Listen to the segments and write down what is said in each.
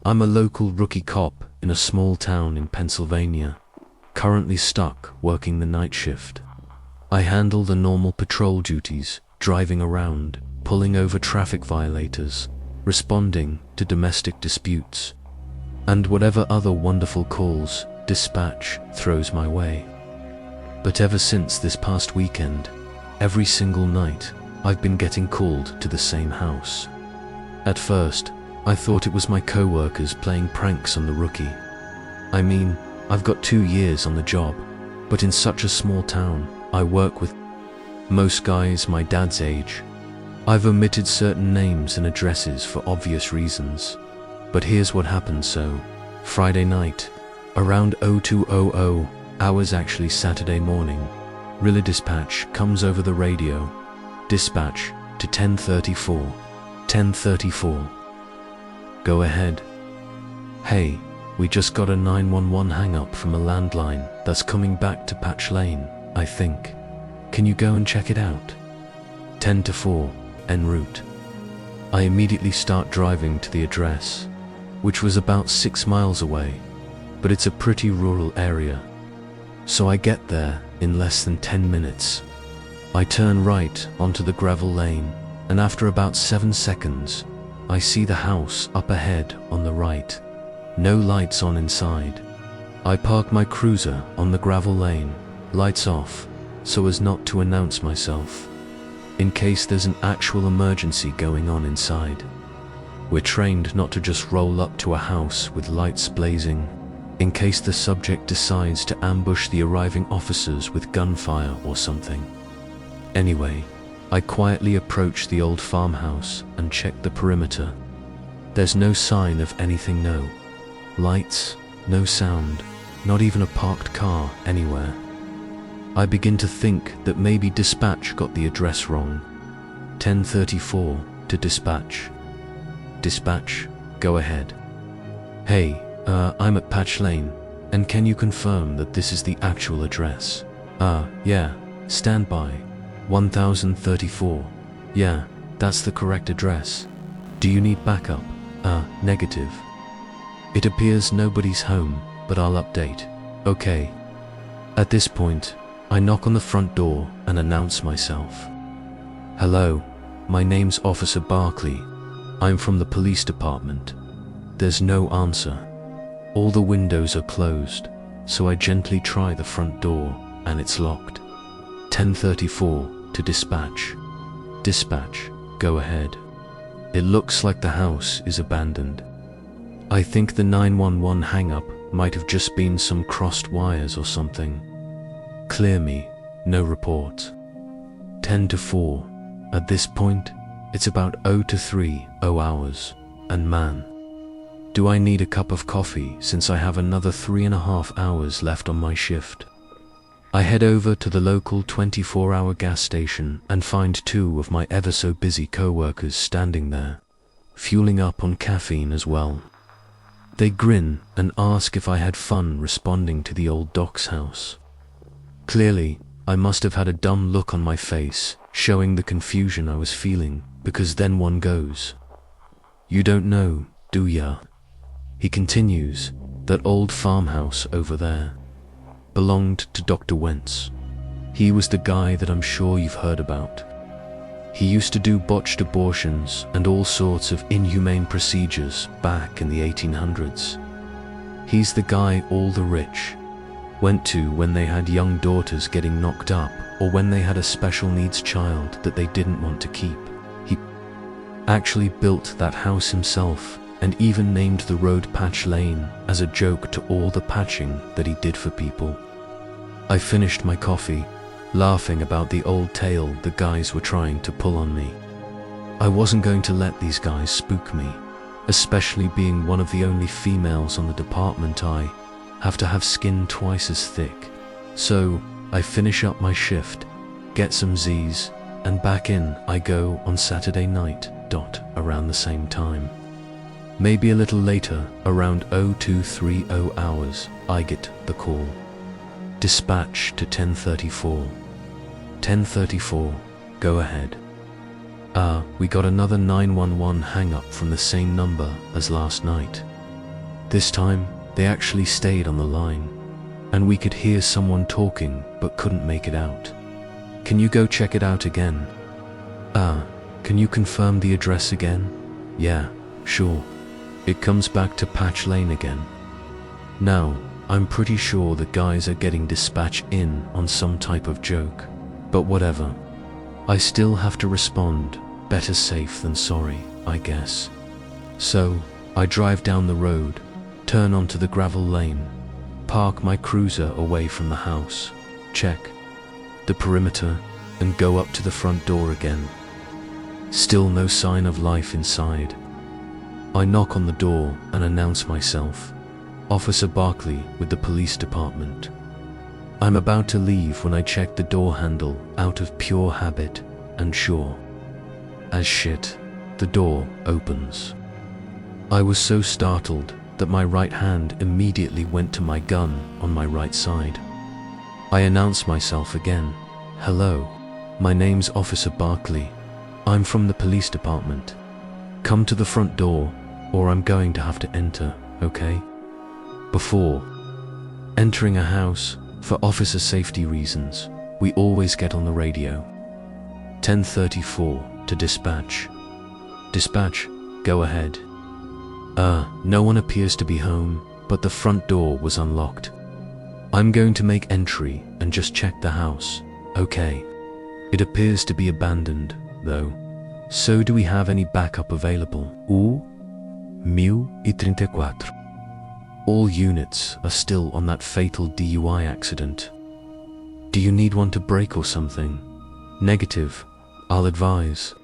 I'm a local rookie cop in a small town in Pennsylvania, currently stuck working the night shift. I handle the normal patrol duties, driving around, pulling over traffic violators, responding to domestic disputes, and whatever other wonderful calls dispatch throws my way. But ever since this past weekend, every single night, I've been getting called to the same house. At first, I thought it was my co-workers playing pranks on the rookie. I mean, I've got 2 years on the job, but in such a small town, I work with most guys my dad's age. I've omitted certain names and addresses for obvious reasons, but here's what happened. So, Friday night, around 0200 hours, actually Saturday morning, relay dispatch comes over the radio. Dispatch to 1034. 1034. Go ahead. Hey, we just got a 911 hang-up from a landline that's coming back to Patch Lane, I think. Can you go and check it out? 10-4, en route. I immediately start driving to the address, which was about 6 miles away, but it's a pretty rural area. So I get there in less than 10 minutes. I turn right onto the gravel lane, and after about 7 seconds, I see the house up ahead on the right. No lights on inside. I park my cruiser on the gravel lane, lights off, so as not to announce myself, in case there's an actual emergency going on inside. We're trained not to just roll up to a house with lights blazing, in case the subject decides to ambush the arriving officers with gunfire or something. Anyway, I quietly approach the old farmhouse and check the perimeter. There's no sign of anything, no lights, no sound, not even a parked car anywhere. I begin to think that maybe dispatch got the address wrong. 1034 to dispatch. Dispatch, go ahead. Hey, I'm at Patch Lane, and can you confirm that this is the actual address? Yeah, stand by. 1034. Yeah, that's the correct address. Do you need backup? Negative. It appears nobody's home, but I'll update. Okay. At this point, I knock on the front door and announce myself. Hello, my name's Officer Barkley. I'm from the police department. There's no answer. All the windows are closed, so I gently try the front door, and it's locked. 1034 to dispatch. Dispatch, go ahead. It looks like the house is abandoned. I think the 911 hang-up might have just been some crossed wires or something. Clear me, no report. 10-4. At this point, it's about 0300 hours, and man, do I need a cup of coffee since I have another 3.5 hours left on my shift. I head over to the local 24-hour gas station and find 2 of my ever so busy co-workers standing there, fueling up on caffeine as well. They grin and ask if I had fun responding to the old doc's house. Clearly, I must have had a dumb look on my face, showing the confusion I was feeling, because then one goes, "You don't know, do ya?" He continues, "That old farmhouse over there belonged to Dr. Wentz. He was the guy that I'm sure you've heard about. He used to do botched abortions and all sorts of inhumane procedures back in the 1800s. He's the guy all the rich went to when they had young daughters getting knocked up or when they had a special needs child that they didn't want to keep. He actually built that house himself and even named the road Patch Lane as a joke to all the patching that he did for people." I finished my coffee, laughing about the old tale the guys were trying to pull on me. I wasn't going to let these guys spook me, especially being one of the only females on the department. I have to have skin twice as thick. So I finish up my shift, get some Z's, and back in I go on Saturday night, around the same time. Maybe a little later, around 0230 hours, I get the call. Dispatch to 1034. 1034, go ahead. We got another 911 hang-up from the same number as last night. This time, they actually stayed on the line, and we could hear someone talking but couldn't make it out. Can you go check it out again? Can you confirm the address again? Yeah, sure. It comes back to Patch Lane again. Now, I'm pretty sure the guys are getting dispatch in on some type of joke, but whatever. I still have to respond, better safe than sorry, I guess. So, I drive down the road, turn onto the gravel lane, park my cruiser away from the house, check the perimeter, and go up to the front door again. Still no sign of life inside. I knock on the door and announce myself, Officer Barkley with the police department. I'm about to leave when I check the door handle out of pure habit, and sure as shit, the door opens. I was so startled that my right hand immediately went to my gun on my right side. I announce myself again. Hello, my name's Officer Barkley. I'm from the police department. Come to the front door, or I'm going to have to enter, okay? Before entering a house, for officer safety reasons, we always get on the radio. 10:34 to dispatch. Dispatch, go ahead. No one appears to be home, but the front door was unlocked. I'm going to make entry and just check the house, okay? It appears to be abandoned, though. So do we have any backup available? 1034. All units are still on that fatal DUI accident. Do you need one to brake or something? Negative, I'll advise.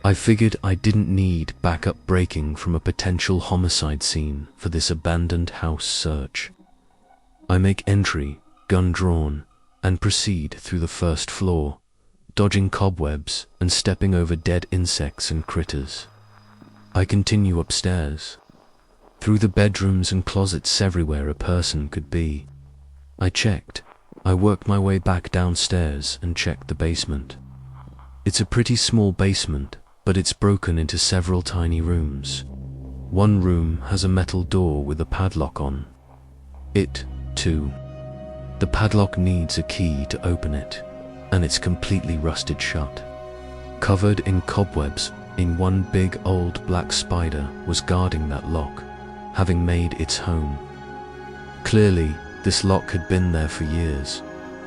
I figured I didn't need backup braking from a potential homicide scene for this abandoned house search. I make entry, gun drawn, and proceed through the first floor, dodging cobwebs and stepping over dead insects and critters. I continue upstairs, through the bedrooms and closets everywhere a person could be. I checked. I worked my way back downstairs and checked the basement. It's a pretty small basement, but it's broken into several tiny rooms. One room has a metal door with a padlock on it, too. The padlock needs a key to open it, and it's completely rusted shut. Covered in cobwebs, one big old black spider was guarding that lock, having made its home. Clearly, this lock had been there for years,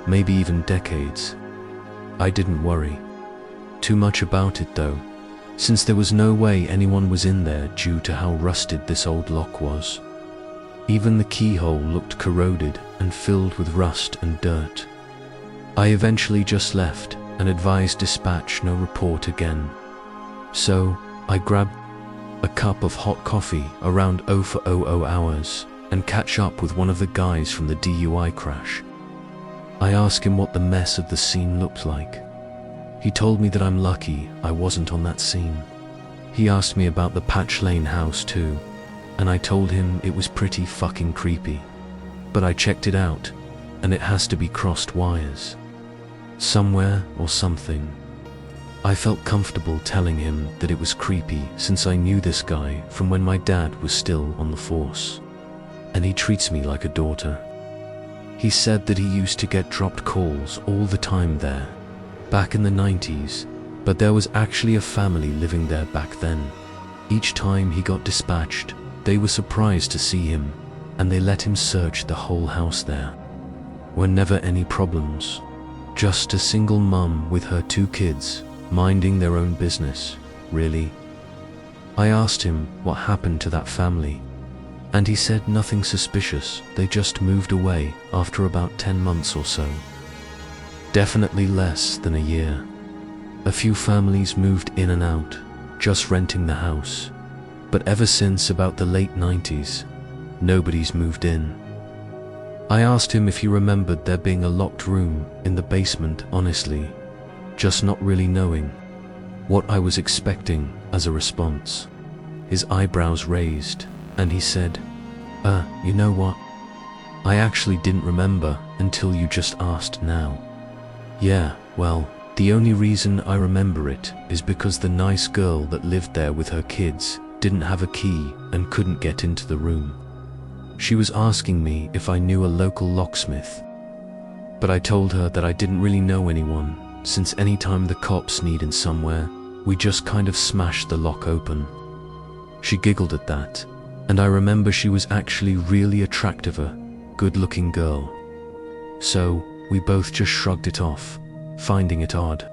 maybe even decades. I didn't worry too much about it though, since there was no way anyone was in there due to how rusted this old lock was. Even the keyhole looked corroded and filled with rust and dirt. I eventually just left and advised dispatch no report again. So, I grabbed a cup of hot coffee around 0400 hours and catch up with one of the guys from the DUI crash. I ask him what the mess of the scene looked like. He told me that I'm lucky I wasn't on that scene. He asked me about the Patch Lane house too, and I told him it was pretty fucking creepy. But I checked it out, and it has to be crossed wires. Somewhere or something. I felt comfortable telling him that it was creepy since I knew this guy from when my dad was still on the force. And he treats me like a daughter. He said that he used to get dropped calls all the time there, back in the 90s, but there was actually a family living there back then. Each time he got dispatched, they were surprised to see him, and they let him search the whole house there. Were never any problems. Just a single mum with her 2 kids, minding their own business, really. I asked him what happened to that family, and he said nothing suspicious, they just moved away after about 10 months or so. Definitely less than a year. A few families moved in and out, just renting the house, but ever since about the late 90s, nobody's moved in. I asked him if he remembered there being a locked room in the basement, honestly, just not really knowing what I was expecting as a response. His eyebrows raised, and he said, you know what? I actually didn't remember until you just asked now. Yeah, well, the only reason I remember it is because the nice girl that lived there with her kids didn't have a key and couldn't get into the room. She was asking me if I knew a local locksmith, but I told her that I didn't really know anyone, since any time the cops need in somewhere, we just kind of smash the lock open. She giggled at that, and I remember she was actually really attractive, a good-looking girl. So, we both just shrugged it off, finding it odd,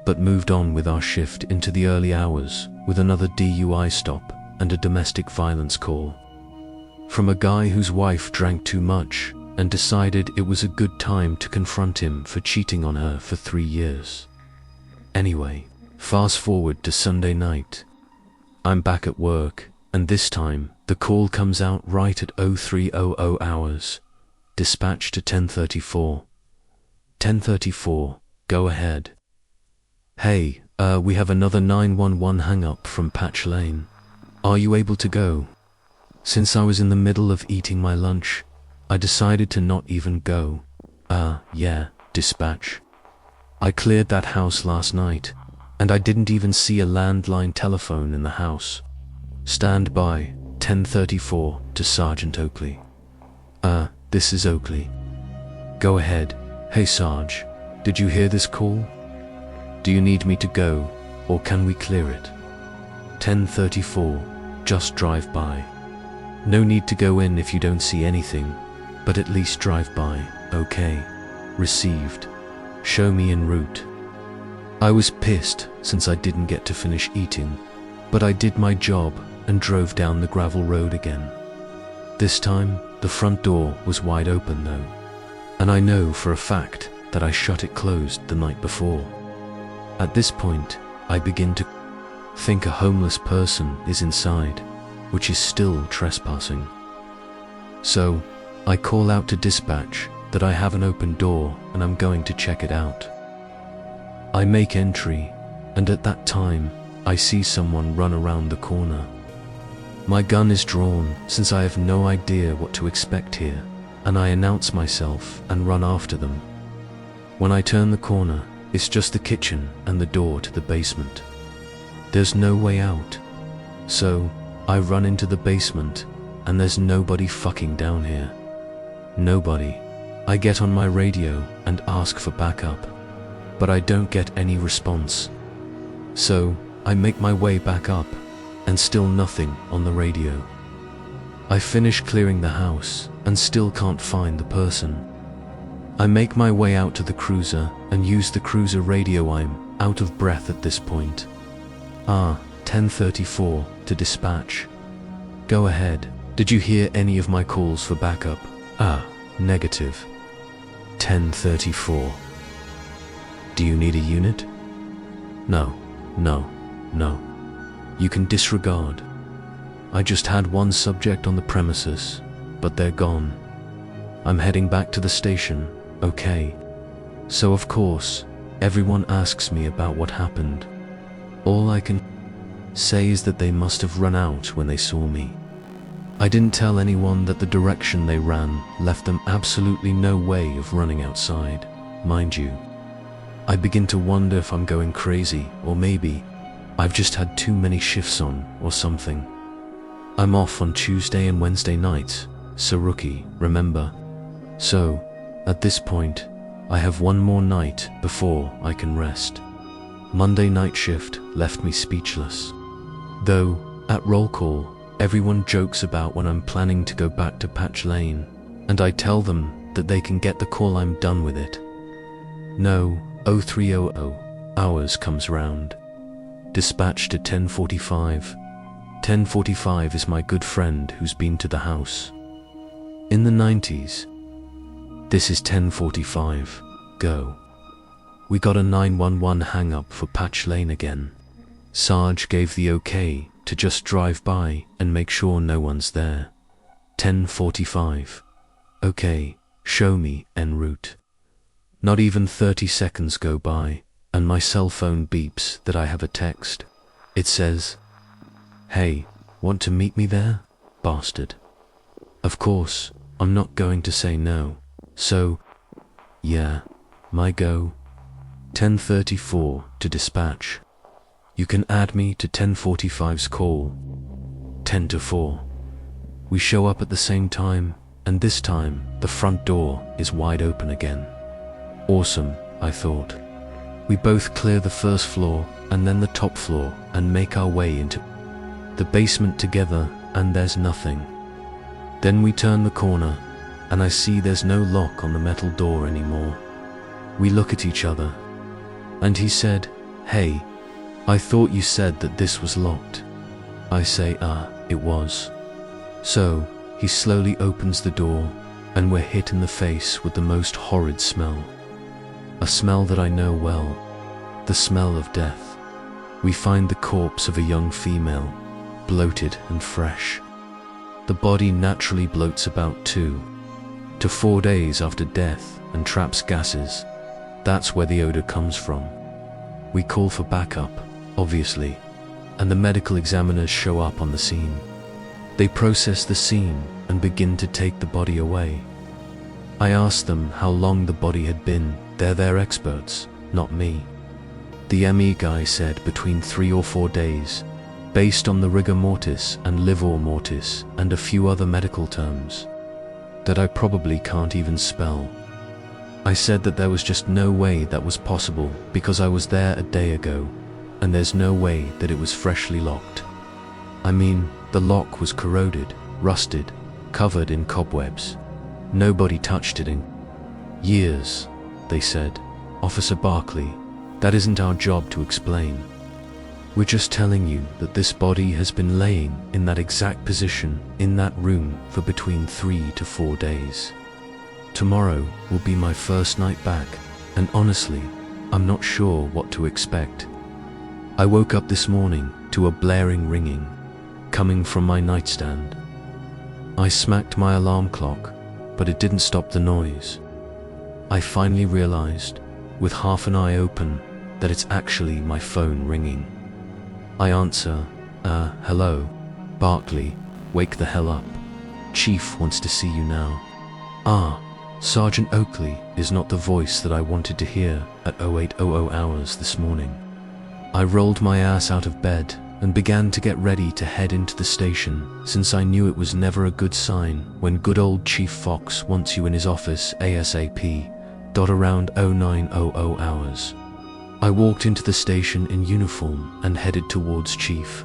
but moved on with our shift into the early hours with another DUI stop and a domestic violence call from a guy whose wife drank too much and decided it was a good time to confront him for cheating on her for 3 years. Anyway, fast forward to Sunday night. I'm back at work, and this time the call comes out right at 0300 hours. Dispatch to 1034. 1034, go ahead. Hey, we have another 911 hang-up from Patch Lane. Are you able to go? Since I was in the middle of eating my lunch, I decided to not even go. Yeah, dispatch. I cleared that house last night, and I didn't even see a landline telephone in the house. Stand by, 1034, to Sergeant Oakley. This is Oakley. Go ahead. Hey Sarge, did you hear this call? Do you need me to go, or can we clear it? 1034, just drive by. No need to go in if you don't see anything, but at least drive by, okay? Received. Show me en route. I was pissed since I didn't get to finish eating, but I did my job and drove down the gravel road again. This time, the front door was wide open though, and I know for a fact that I shut it closed the night before. At this point, I begin to think a homeless person is inside, which is still trespassing. So, I call out to dispatch that I have an open door and I'm going to check it out. I make entry, and at that time, I see someone run around the corner. My gun is drawn since I have no idea what to expect here, and I announce myself and run after them. When I turn the corner, it's just the kitchen and the door to the basement. There's no way out. So, I run into the basement, and there's nobody fucking down here. Nobody. I get on my radio and ask for backup, but I don't get any response. So, I make my way back up, and still nothing on the radio. I finish clearing the house, and still can't find the person. I make my way out to the cruiser, and use the cruiser radio. I'm out of breath at this point. 1034, to dispatch. Go ahead. Did you hear any of my calls for backup? Negative. 1034. Do you need a unit? No. You can disregard. I just had one subject on the premises, but they're gone. I'm heading back to the station, okay? So of course, everyone asks me about what happened. All I can say is that they must have run out when they saw me. I didn't tell anyone that the direction they ran left them absolutely no way of running outside, mind you. I begin to wonder if I'm going crazy, or maybe I've just had too many shifts on, or something. I'm off on Tuesday and Wednesday nights, so rookie, remember? So, at this point, I have one more night before I can rest. Monday night shift left me speechless. Though, at roll call, everyone jokes about when I'm planning to go back to Patch Lane, and I tell them that they can get the call I'm done with it. No, 0300 hours comes round. Dispatch to 1045. 1045 is my good friend who's been to the house. In the 90s. This is 1045. Go. We got a 911 hang-up for Patch Lane again. Sarge gave the okay to just drive by and make sure no one's there. 1045. Okay, show me en route. Not even 30 seconds go by, and my cell phone beeps that I have a text. It says, "Hey, want to meet me there, bastard?" Of course, I'm not going to say no, so, yeah, my go. 1034 to dispatch. You can add me to 1045's call. 10 to 4. We show up at the same time, and this time, the front door is wide open again. Awesome, I thought. We both clear the first floor and then the top floor and make our way into the basement together, and there's nothing. Then we turn the corner, and I see there's no lock on the metal door anymore. We look at each other, and he said, "Hey, I thought you said that this was locked." I say, it was. So, he slowly opens the door, and we're hit in the face with the most horrid smell. A smell that I know well, the smell of death. We find the corpse of a young female, bloated and fresh. The body naturally bloats about 2 to 4 days after death and traps gases. That's where the odor comes from. We call for backup, obviously, and the medical examiners show up on the scene. They process the scene and begin to take the body away. I asked them how long the body had been. They're their experts, not me. The ME guy said between 3 or 4 days, based on the rigor mortis and livor mortis and a few other medical terms that I probably can't even spell. I said that there was just no way that was possible because I was there a day ago, and there's no way that it was freshly locked. I mean, the lock was corroded, rusted, covered in cobwebs. Nobody touched it in years, they said. "Officer Barkley, that isn't our job to explain. We're just telling you that this body has been laying in that exact position in that room for between 3 to 4 days. Tomorrow will be my first night back, and honestly, I'm not sure what to expect." I woke up this morning to a blaring ringing coming from my nightstand. I smacked my alarm clock, but it didn't stop the noise. I finally realized, with half an eye open, that it's actually my phone ringing. I answer, hello, Barkley, wake the hell up. Chief wants to see you now. Sergeant Oakley is not the voice that I wanted to hear at 0800 hours this morning. I rolled my ass out of bed and began to get ready to head into the station, since I knew it was never a good sign when good old Chief Fox wants you in his office ASAP. Around 0900 hours. I walked into the station in uniform and headed towards Chief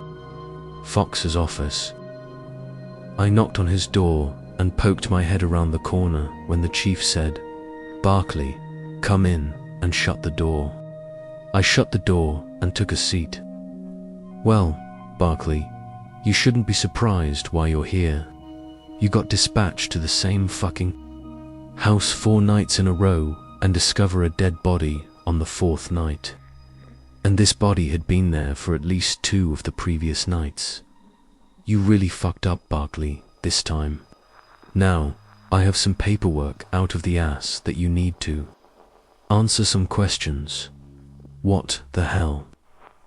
Fox's office. I knocked on his door and poked my head around the corner when the chief said, "Barkley, come in," and shut the door. I shut the door and took a seat. "Well, Barkley, you shouldn't be surprised why you're here. You got dispatched to the same fucking house 4 nights in a row and discover a dead body on the 4th night. And this body had been there for at least 2 of the previous nights. You really fucked up, Barkley, this time. Now, I have some paperwork out of the ass that you need to answer some questions. What the hell?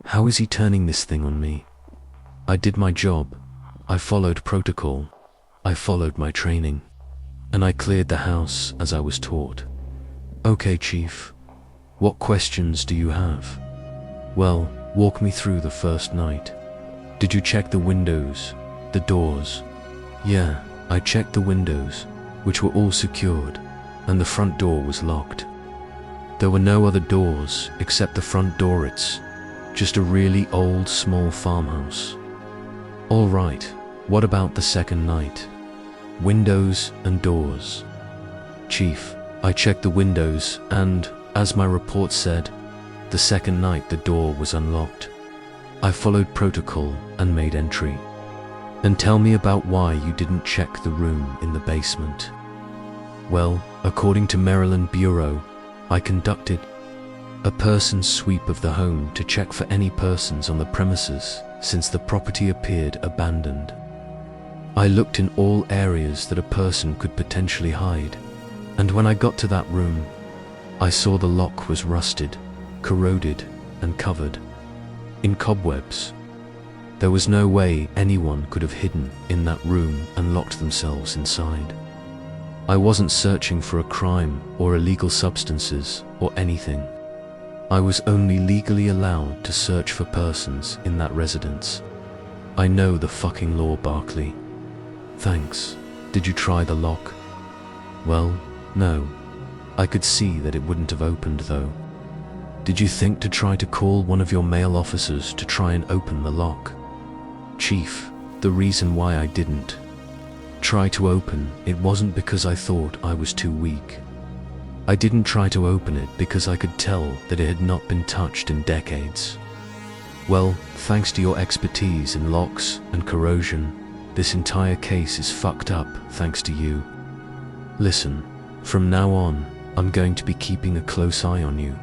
How is he turning this thing on me? I did my job. I followed protocol. I followed my training. And I cleared the house as I was taught. Okay, Chief. What questions do you have? Well, walk me through the first night. Did you check the windows, the doors? Yeah, I checked the windows, which were all secured, and the front door was locked. There were no other doors except the front door. It's just a really old, small farmhouse. All right, what about the second night? Windows and doors. Chief, I checked the windows and, as my report said, the second night the door was unlocked. I followed protocol and made entry. And tell me about why you didn't check the room in the basement. Well, according to Maryland Bureau, I conducted a person's sweep of the home to check for any persons on the premises since the property appeared abandoned. I looked in all areas that a person could potentially hide, and when I got to that room, I saw the lock was rusted, corroded, and covered in cobwebs. There was no way anyone could have hidden in that room and locked themselves inside. I wasn't searching for a crime or illegal substances or anything. I was only legally allowed to search for persons in that residence. I know the fucking law, Barkley. Thanks. Did you try the lock? Well, no. I could see that it wouldn't have opened though. Did you think to try to call one of your male officers to try and open the lock? Chief, the reason why I didn't try to open it wasn't because I thought I was too weak. I didn't try to open it because I could tell that it had not been touched in decades. Well, thanks to your expertise in locks and corrosion, this entire case is fucked up thanks to you. Listen, from now on, I'm going to be keeping a close eye on you.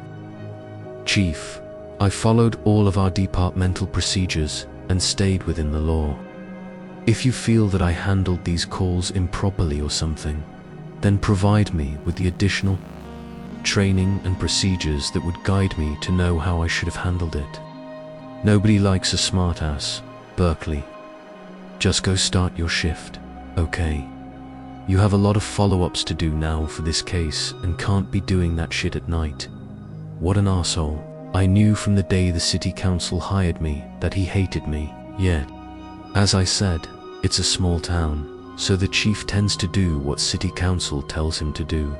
Chief, I followed all of our departmental procedures and stayed within the law. If you feel that I handled these calls improperly or something, then provide me with the additional training and procedures that would guide me to know how I should have handled it. Nobody likes a smartass, Berkeley. Just go start your shift, okay? You have a lot of follow-ups to do now for this case and can't be doing that shit at night. What an arsehole. I knew from the day the city council hired me that he hated me, yet, as I said, it's a small town, so the chief tends to do what city council tells him to do.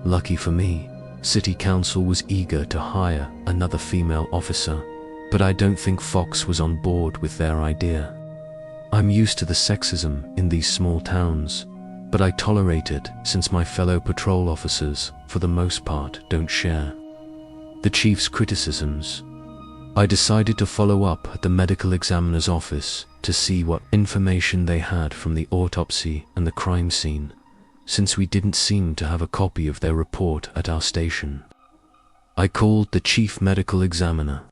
Lucky for me, city council was eager to hire another female officer, but I don't think Fox was on board with their idea. I'm used to the sexism in these small towns, but I tolerate it since my fellow patrol officers, for the most part, don't share the chief's criticisms. I decided to follow up at the medical examiner's office to see what information they had from the autopsy and the crime scene, since we didn't seem to have a copy of their report at our station. I called the chief medical examiner.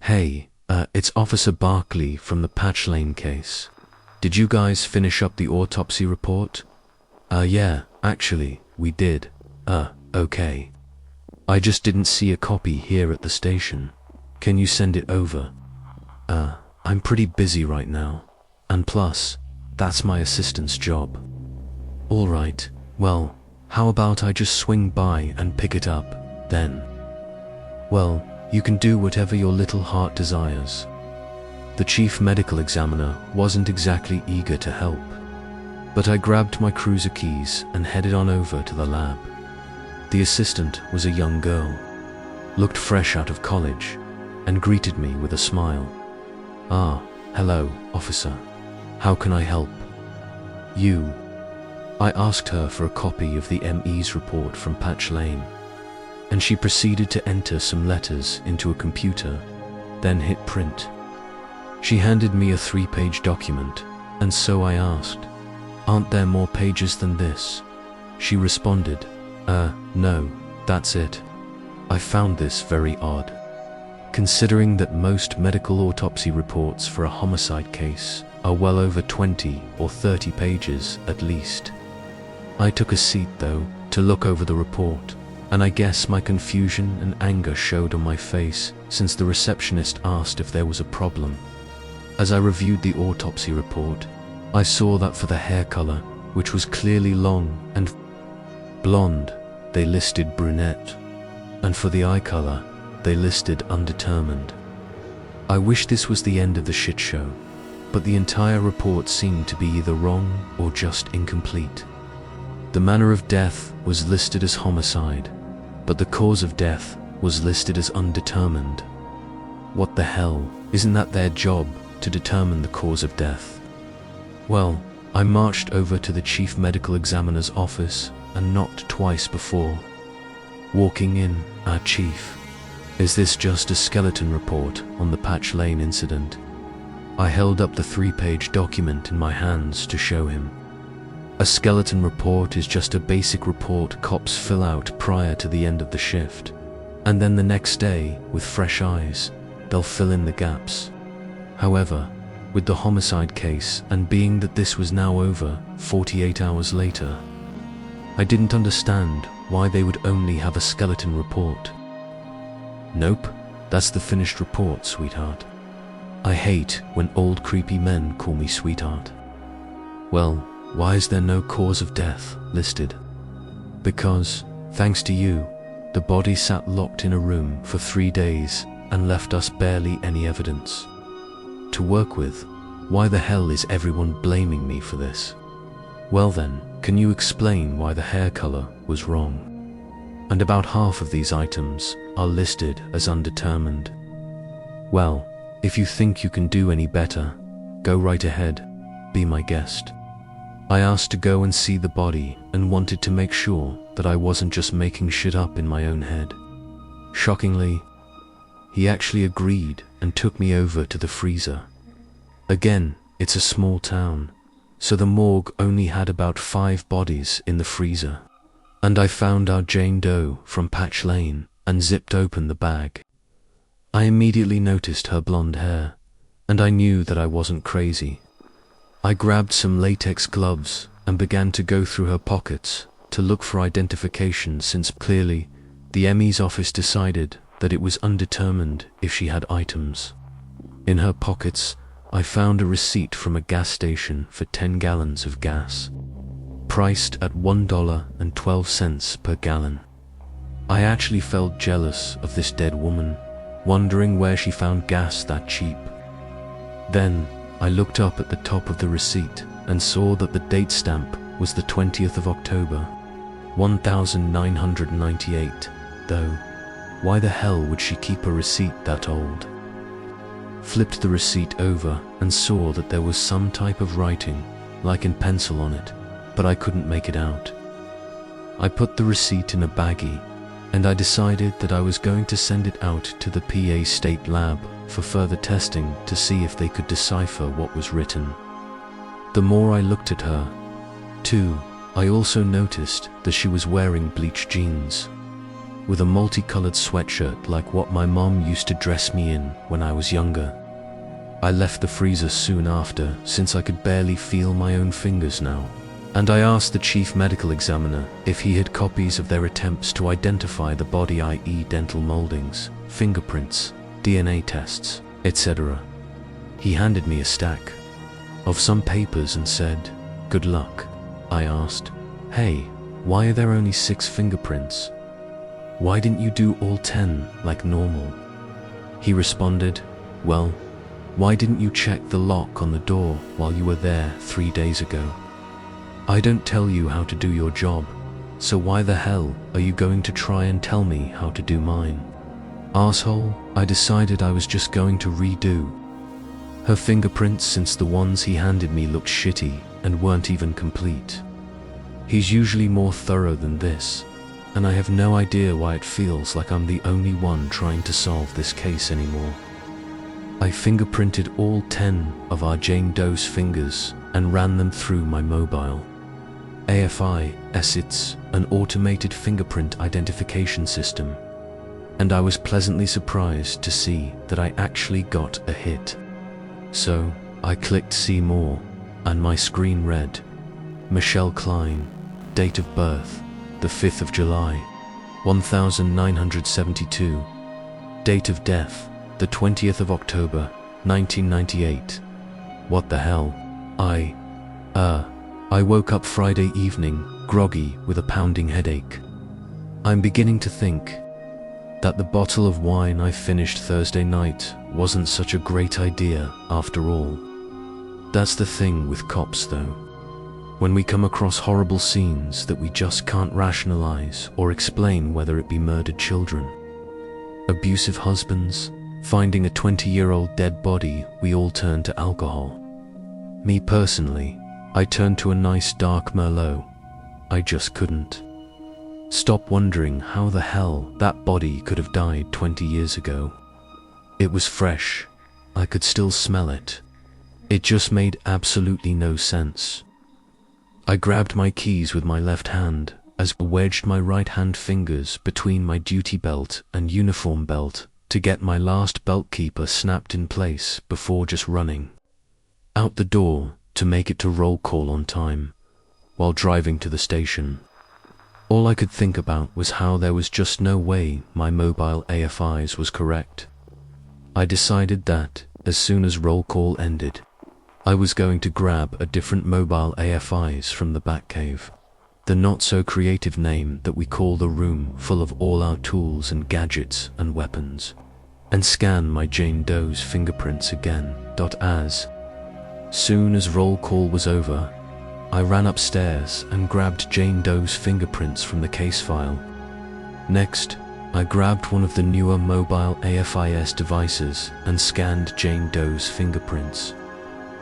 Hey, it's Officer Barkley from the Patch Lane case. Did you guys finish up the autopsy report? Yeah, actually, we did. Okay. I just didn't see a copy here at the station. Can you send it over? I'm pretty busy right now. And plus, that's my assistant's job. Alright, well, how about I just swing by and pick it up, then? Well, you can do whatever your little heart desires. The chief medical examiner wasn't exactly eager to help, but I grabbed my cruiser keys and headed on over to the lab. The assistant was a young girl, looked fresh out of college, and greeted me with a smile. Hello, officer. How can I help? You. I asked her for a copy of the ME's report from Patch Lane, and she proceeded to enter some letters into a computer, then hit print. She handed me a 3-page document, and so I asked, "Aren't there more pages than this?" She responded, "No, that's it." I found this very odd, considering that most medical autopsy reports for a homicide case are well over 20 or 30 pages at least. I took a seat though to look over the report, and I guess my confusion and anger showed on my face since the receptionist asked if there was a problem. As I reviewed the autopsy report, I saw that for the hair color, which was clearly long and blonde, they listed brunette, and for the eye color, they listed undetermined. I wish this was the end of the shit show, but the entire report seemed to be either wrong or just incomplete. The manner of death was listed as homicide, but the cause of death was listed as undetermined. What the hell? Isn't that their job to determine the cause of death? Well, I marched over to the chief medical examiner's office and knocked twice before. Walking in, "Our chief, is this just a skeleton report on the Patch Lane incident?" I held up the 3-page document in my hands to show him. A skeleton report is just a basic report cops fill out prior to the end of the shift, and then the next day, with fresh eyes, they'll fill in the gaps. However, with the homicide case and being that this was now over 48 hours later, I didn't understand why they would only have a skeleton report. Nope, that's the finished report, sweetheart. I hate when old creepy men call me sweetheart. Well, why is there no cause of death listed? Because, thanks to you, the body sat locked in a room for 3 days and left us barely any evidence to work with. Why the hell is everyone blaming me for this? Well then, can you explain why the hair color was wrong? And about half of these items are listed as undetermined. Well, if you think you can do any better, go right ahead, be my guest. I asked to go and see the body and wanted to make sure that I wasn't just making shit up in my own head. Shockingly, he actually agreed and took me over to the freezer. Again, it's a small town, so the morgue only had about 5 bodies in the freezer. And I found our Jane Doe from Patch Lane and zipped open the bag. I immediately noticed her blonde hair, and I knew that I wasn't crazy. I grabbed some latex gloves and began to go through her pockets to look for identification, since clearly the ME's office decided that it was undetermined if she had items. In her pockets, I found a receipt from a gas station for 10 gallons of gas, priced at $1.12 per gallon. I actually felt jealous of this dead woman, wondering where she found gas that cheap. Then I looked up at the top of the receipt and saw that the date stamp was the 20th of October, 1998, though why the hell would she keep a receipt that old? Flipped the receipt over and saw that there was some type of writing, like in pencil on it, but I couldn't make it out. I put the receipt in a baggie, and I decided that I was going to send it out to the PA State Lab for further testing to see if they could decipher what was written. The more I looked at her, too, I also noticed that she was wearing bleached jeans, with a multicolored sweatshirt like what my mom used to dress me in when I was younger. I left the freezer soon after, since I could barely feel my own fingers now, and I asked the chief medical examiner if he had copies of their attempts to identify the body, i.e. dental moldings, fingerprints, DNA tests, etc. He handed me a stack of some papers and said, "Good luck." I asked, "Hey, why are there only 6 fingerprints? Why didn't you do all 10 like normal?" He responded, "Well, why didn't you check the lock on the door while you were there 3 days ago? I don't tell you how to do your job, so why the hell are you going to try and tell me how to do mine?" Arsehole, I decided I was just going to redo her fingerprints, since the ones he handed me looked shitty and weren't even complete. He's usually more thorough than this, and I have no idea why it feels like I'm the only one trying to solve this case anymore. I fingerprinted all 10 of our Jane Doe's fingers and ran them through my mobile AFI, it's an automated fingerprint identification system, and I was pleasantly surprised to see that I actually got a hit. So I clicked see more, and my screen read, Michelle Klein, date of birth, the 5th of July, 1972, date of death, the 20th of October, 1998. What the hell? I woke up Friday evening, groggy with a pounding headache. I'm beginning to think that the bottle of wine I finished Thursday night wasn't such a great idea after all. That's the thing with cops though. When we come across horrible scenes that we just can't rationalize or explain, whether it be murdered children, abusive husbands, finding a 20-year-old dead body, we all turn to alcohol. Me personally, I turned to a nice dark Merlot. I just couldn't stop wondering how the hell that body could have died 20 years ago. It was fresh. I could still smell it. It just made absolutely no sense. I grabbed my keys with my left hand as I wedged my right hand fingers between my duty belt and uniform belt to get my last belt keeper snapped in place before just running out the door to make it to roll call on time. While driving to the station, all I could think about was how there was just no way my mobile AFIs was correct. I decided that, as soon as roll call ended, I was going to grab a different mobile AFIs from the Batcave, the not-so-creative name that we call the room full of all our tools and gadgets and weapons, and scan my Jane Doe's fingerprints again. As Soon as roll call was over, I ran upstairs and grabbed Jane Doe's fingerprints from the case file. Next, I grabbed one of the newer mobile AFIS devices and scanned Jane Doe's fingerprints.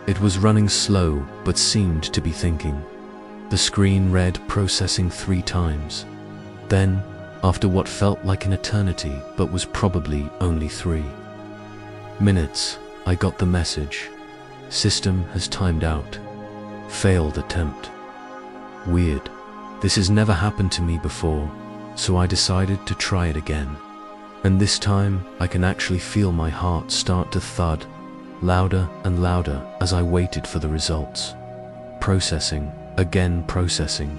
It was running slow, but seemed to be thinking. The screen read processing 3 times. Then, after what felt like an eternity, but was probably only 3 minutes, I got the message. System has timed out. Failed attempt. Weird. This has never happened to me before, so I decided to try it again. And this time, I can actually feel my heart start to thud, louder and louder as I waited for the results. Processing, again processing,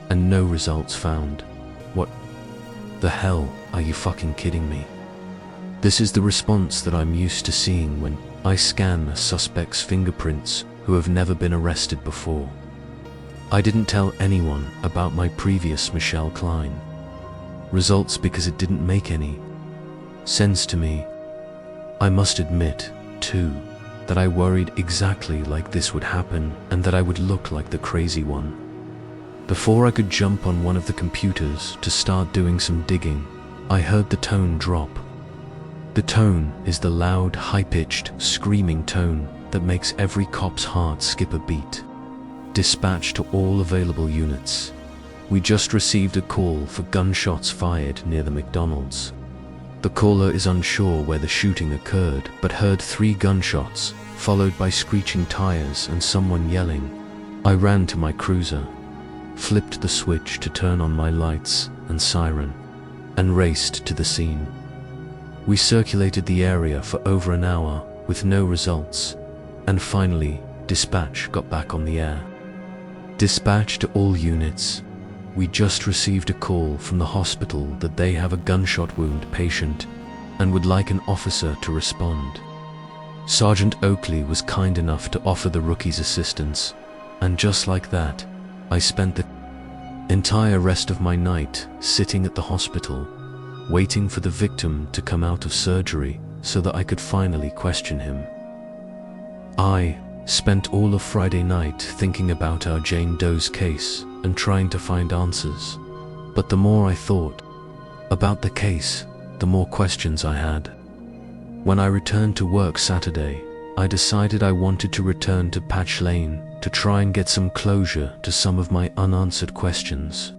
and no results found. What the hell, are you fucking kidding me? This is the response that I'm used to seeing when I scan a suspect's fingerprints who have never been arrested before. I didn't tell anyone about my previous Michelle Klein results because it didn't make any sense to me. I must admit, too, that I worried exactly like this would happen and that I would look like the crazy one. Before I could jump on one of the computers to start doing some digging, I heard the tone drop. The tone is the loud, high-pitched, screaming tone that makes every cop's heart skip a beat. Dispatch to all available units. We just received a call for gunshots fired near the McDonald's. The caller is unsure where the shooting occurred, but heard 3 gunshots, followed by screeching tires and someone yelling. I ran to my cruiser, flipped the switch to turn on my lights and siren, and raced to the scene. We circulated the area for over an hour with no results, and finally, dispatch got back on the air. Dispatch to all units. We just received a call from the hospital that they have a gunshot wound patient and would like an officer to respond. Sergeant Oakley was kind enough to offer the rookie's assistance, and just like that, I spent the entire rest of my night sitting at the hospital, waiting for the victim to come out of surgery so that I could finally question him. I spent all of Friday night thinking about our Jane Doe's case and trying to find answers. But the more I thought about the case, the more questions I had. When I returned to work Saturday, I decided I wanted to return to Patch Lane to try and get some closure to some of my unanswered questions.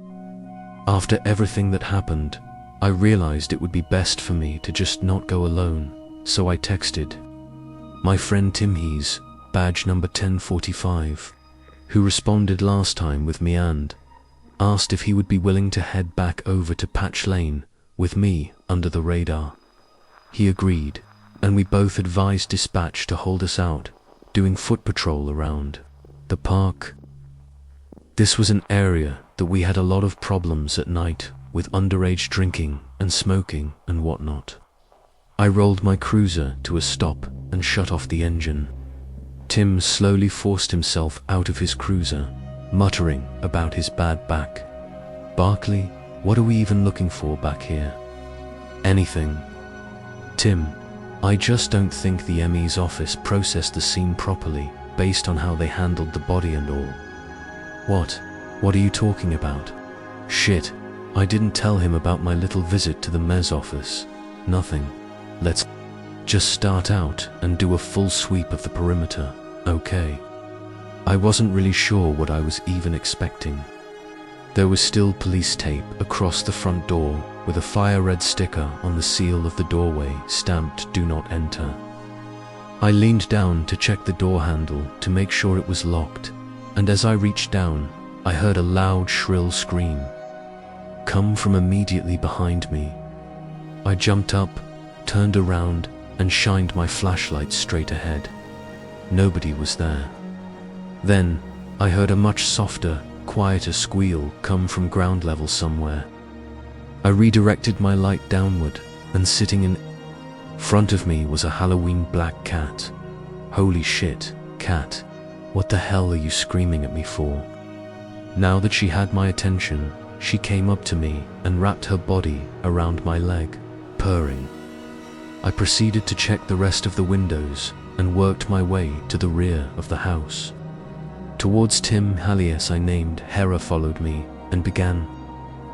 After everything that happened, I realized it would be best for me to just not go alone, so I texted my friend Tim Hees, badge number 1045, who responded last time with me and asked if he would be willing to head back over to Patch Lane with me under the radar. He agreed, and we both advised dispatch to hold us out, doing foot patrol around the park. This was an area that we had a lot of problems at night with underage drinking and smoking and whatnot. I rolled my cruiser to a stop and shut off the engine. Tim slowly forced himself out of his cruiser, muttering about his bad back. Barkley, what are we even looking for back here? Anything. Tim, I just don't think the ME's office processed the scene properly based on how they handled the body and all. What are you talking about? Shit, I didn't tell him about my little visit to the ME's office. Nothing. Let's just start out and do a full sweep of the perimeter, okay? I wasn't really sure what I was even expecting. There was still police tape across the front door with a fire red sticker on the seal of the doorway stamped "Do Not Enter." I leaned down to check the door handle to make sure it was locked, and as I reached down, I heard a loud, shrill scream come from immediately behind me. I jumped up, turned around, and shined my flashlight straight ahead. Nobody was there. Then, I heard a much softer, quieter squeal come from ground level somewhere. I redirected my light downward, and sitting in front of me was a Halloween black cat. Holy shit, cat. What the hell are you screaming at me for? Now that she had my attention, she came up to me and wrapped her body around my leg, purring. I proceeded to check the rest of the windows, and worked my way to the rear of the house. Towards Tim Hallius I named Hera followed me and began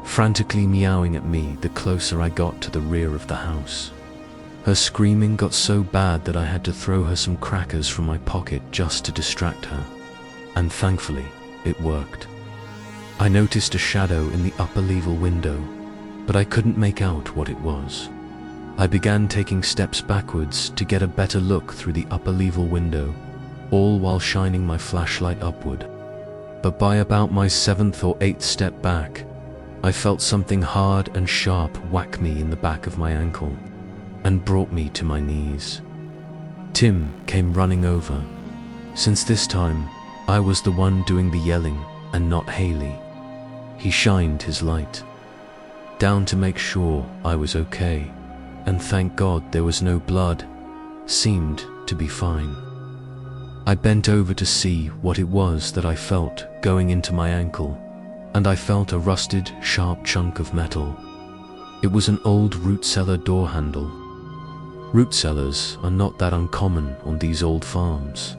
frantically meowing at me the closer I got to the rear of the house. Her screaming got so bad that I had to throw her some crackers from my pocket just to distract her, and thankfully it worked. I noticed a shadow in the upper level window, but I couldn't make out what it was. I began taking steps backwards to get a better look through the upper level window, all while shining my flashlight upward. But by about my 7th or 8th step back, I felt something hard and sharp whack me in the back of my ankle and brought me to my knees. Tim came running over. Since this time, I was the one doing the yelling and not Haley. He shined his light down to make sure I was okay, and thank God there was no blood. Seemed to be fine. I bent over to see what it was that I felt going into my ankle, and I felt a rusted, sharp chunk of metal. It was an old root cellar door handle. Root cellars are not that uncommon on these old farms.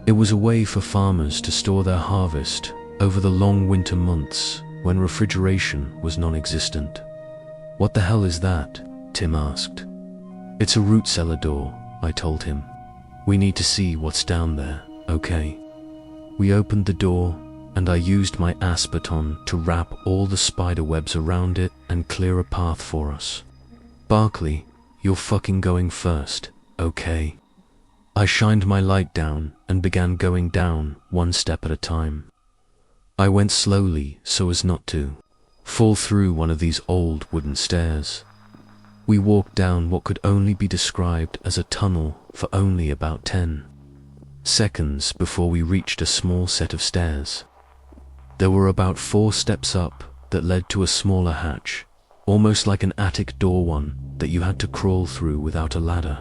It was a way for farmers to store their harvest over the long winter months when refrigeration was non-existent. "What the hell is that?" Tim asked. "It's a root cellar door," I told him. "We need to see what's down there, okay?" We opened the door, and I used my ass baton to wrap all the spider webs around it and clear a path for us. "Barkley, you're fucking going first, okay?" I shined my light down and began going down one step at a time. I went slowly so as not to fall through one of these old wooden stairs. We walked down what could only be described as a tunnel for only about 10 seconds before we reached a small set of stairs. There were about 4 steps up that led to a smaller hatch, almost like an attic door one that you had to crawl through without a ladder.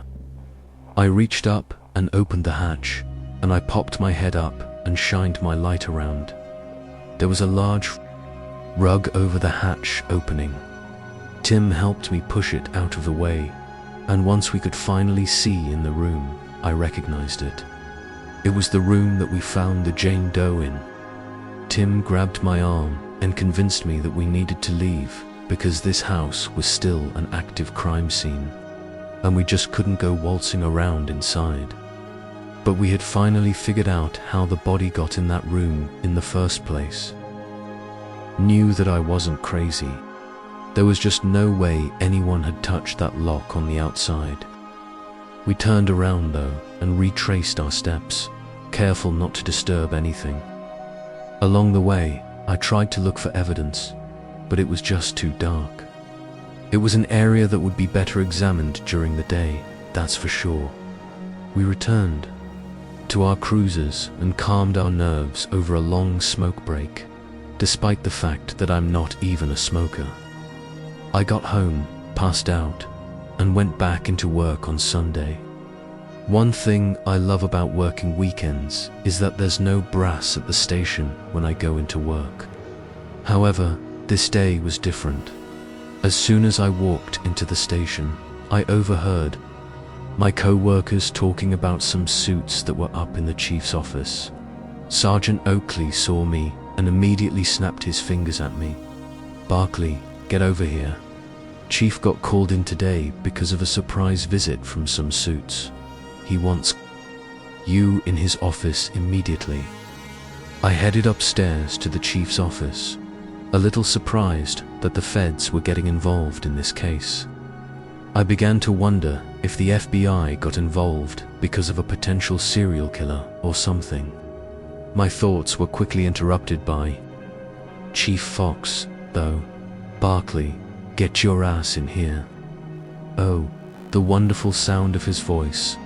I reached up and opened the hatch, and I popped my head up and shined my light around. There was a large rug over the hatch opening. Tim helped me push it out of the way, and once we could finally see in the room, I recognized it. It was the room that we found the Jane Doe in. Tim grabbed my arm and convinced me that we needed to leave because this house was still an active crime scene, and we just couldn't go waltzing around inside. But we had finally figured out how the body got in that room in the first place. Knew that I wasn't crazy. There was just no way anyone had touched that lock on the outside. We turned around though and retraced our steps, careful not to disturb anything. Along the way, I tried to look for evidence, but it was just too dark. It was an area that would be better examined during the day, that's for sure. We returned to our cruisers and calmed our nerves over a long smoke break, despite the fact that I'm not even a smoker. I got home, passed out, and went back into work on Sunday. One thing I love about working weekends is that there's no brass at the station when I go into work. However, this day was different. As soon as I walked into the station, I overheard my co-workers talking about some suits that were up in the chief's office. Sergeant Oakley saw me and immediately snapped his fingers at me. "Barkley, get over here. Chief got called in today because of a surprise visit from some suits. He wants you in his office immediately." I headed upstairs to the chief's office, a little surprised that the feds were getting involved in this case. I began to wonder if the FBI got involved because of a potential serial killer or something. My thoughts were quickly interrupted by Chief Fox, though. "Barkley, get your ass in here." Oh, the wonderful sound of his voice.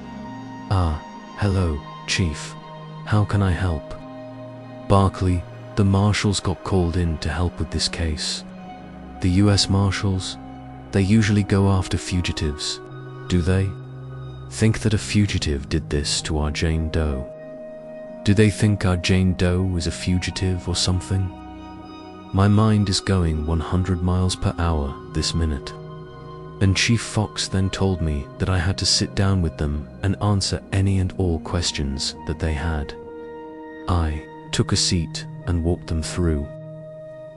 "Ah, hello, Chief. How can I help?" "Barkley, the marshals got called in to help with this case." "The US Marshals? They usually go after fugitives, do they? Think that a fugitive did this to our Jane Doe? Do they think our Jane Doe is a fugitive or something?" My mind is going 100 miles per hour this minute. And Chief Fox then told me that I had to sit down with them and answer any and all questions that they had. I took a seat and walked them through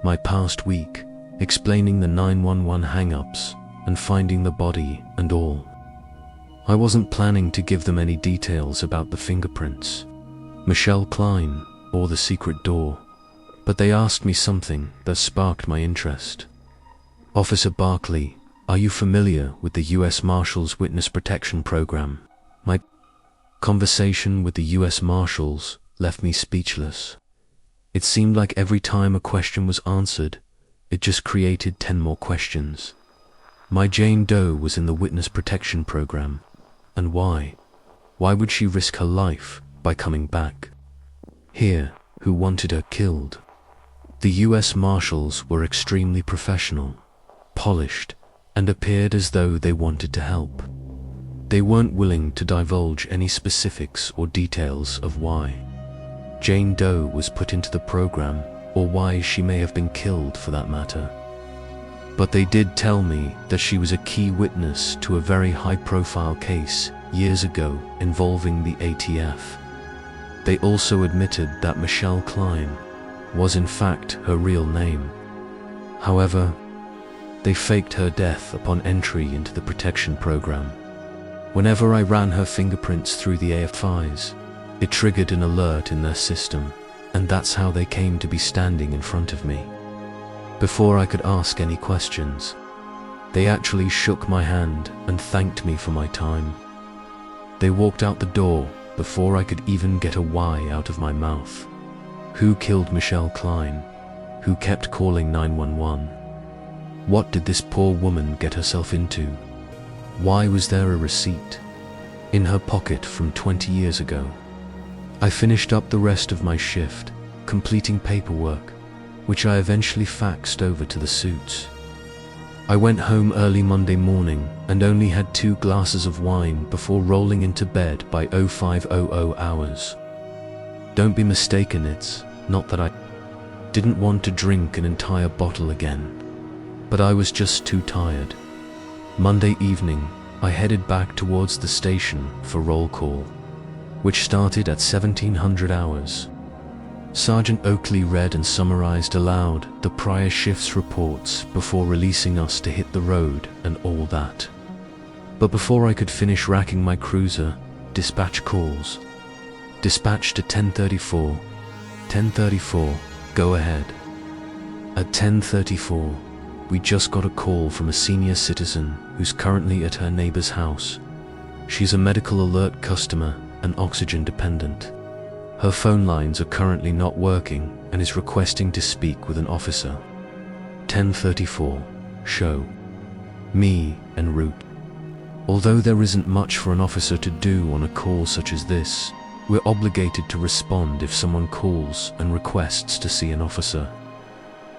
my past week, explaining the 911 hang-ups and finding the body and all. I wasn't planning to give them any details about the fingerprints, Michelle Klein, or the secret door, but they asked me something that sparked my interest. "Officer Barkley, are you familiar with the U.S. Marshals Witness Protection Program?" My conversation with the U.S. Marshals left me speechless. It seemed like every time a question was answered, it just created 10 more questions. My Jane Doe was in the Witness Protection Program, and why? Why would she risk her life by coming back? Here, who wanted her killed? The U.S. Marshals were extremely professional, polished, and appeared as though they wanted to help. They weren't willing to divulge any specifics or details of why Jane Doe was put into the program, or why she may have been killed for that matter. But they did tell me that she was a key witness to a very high-profile case years ago involving the ATF. They also admitted that Michelle Klein was in fact her real name. However, they faked her death upon entry into the protection program. Whenever I ran her fingerprints through the AFIs, it triggered an alert in their system, and that's how they came to be standing in front of me. Before I could ask any questions, they actually shook my hand and thanked me for my time. They walked out the door before I could even get a why out of my mouth. Who killed Michelle Klein? Who kept calling 911? What did this poor woman get herself into? Why was there a receipt in her pocket from 20 years ago? I finished up the rest of my shift, completing paperwork, which I eventually faxed over to the suits. I went home early Monday morning and only had 2 glasses of wine before rolling into bed by 0500 hours. Don't be mistaken, it's not that I didn't want to drink an entire bottle again, but I was just too tired. Monday evening, I headed back towards the station for roll call, which started at 1700 hours. Sergeant Oakley read and summarized aloud the prior shift's reports before releasing us to hit the road and all that. But before I could finish racking my cruiser, dispatch calls. Dispatch to 1034. 1034, go ahead. At 1034, we just got a call from a senior citizen who's currently at her neighbor's house. She's a medical alert customer and oxygen dependent. Her phone lines are currently not working and is requesting to speak with an officer. 1034, show me en route. Although there isn't much for an officer to do on a call such as this, we're obligated to respond if someone calls and requests to see an officer.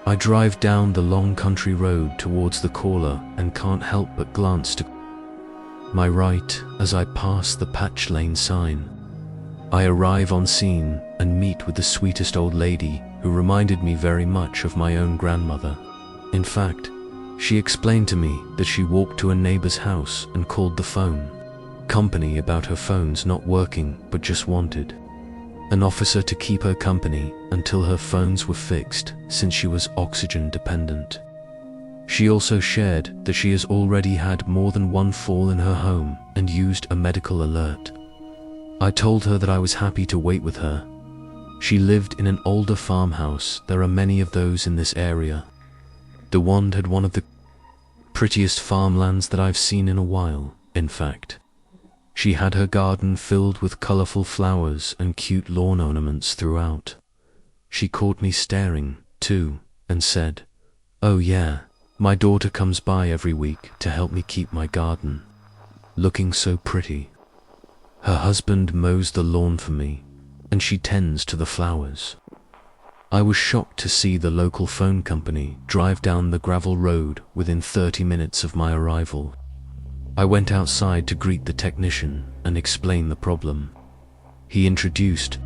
I drive down the long country road towards the caller and can't help but glance to my right as I pass the patch lane sign. I arrive on scene and meet with the sweetest old lady who reminded me very much of my own grandmother. In fact, she explained to me that she walked to a neighbor's house and called the phone company about her phones not working, but just wanted an officer to keep her company until her phones were fixed, since she was oxygen dependent. She also shared that she has already had more than one fall in her home and used a medical alert. I told her that I was happy to wait with her. She lived in an older farmhouse. There are many of those in this area. The one had one of the prettiest farmlands that I've seen in a while, in fact. She had her garden filled with colorful flowers and cute lawn ornaments throughout. She caught me staring, too, and said, "Oh yeah, my daughter comes by every week to help me keep my garden. Looking so pretty. Her husband mows the lawn for me, and she tends to the flowers." I was shocked to see the local phone company drive down the gravel road within 30 minutes of my arrival. I went outside to greet the technician and explain the problem. He introduced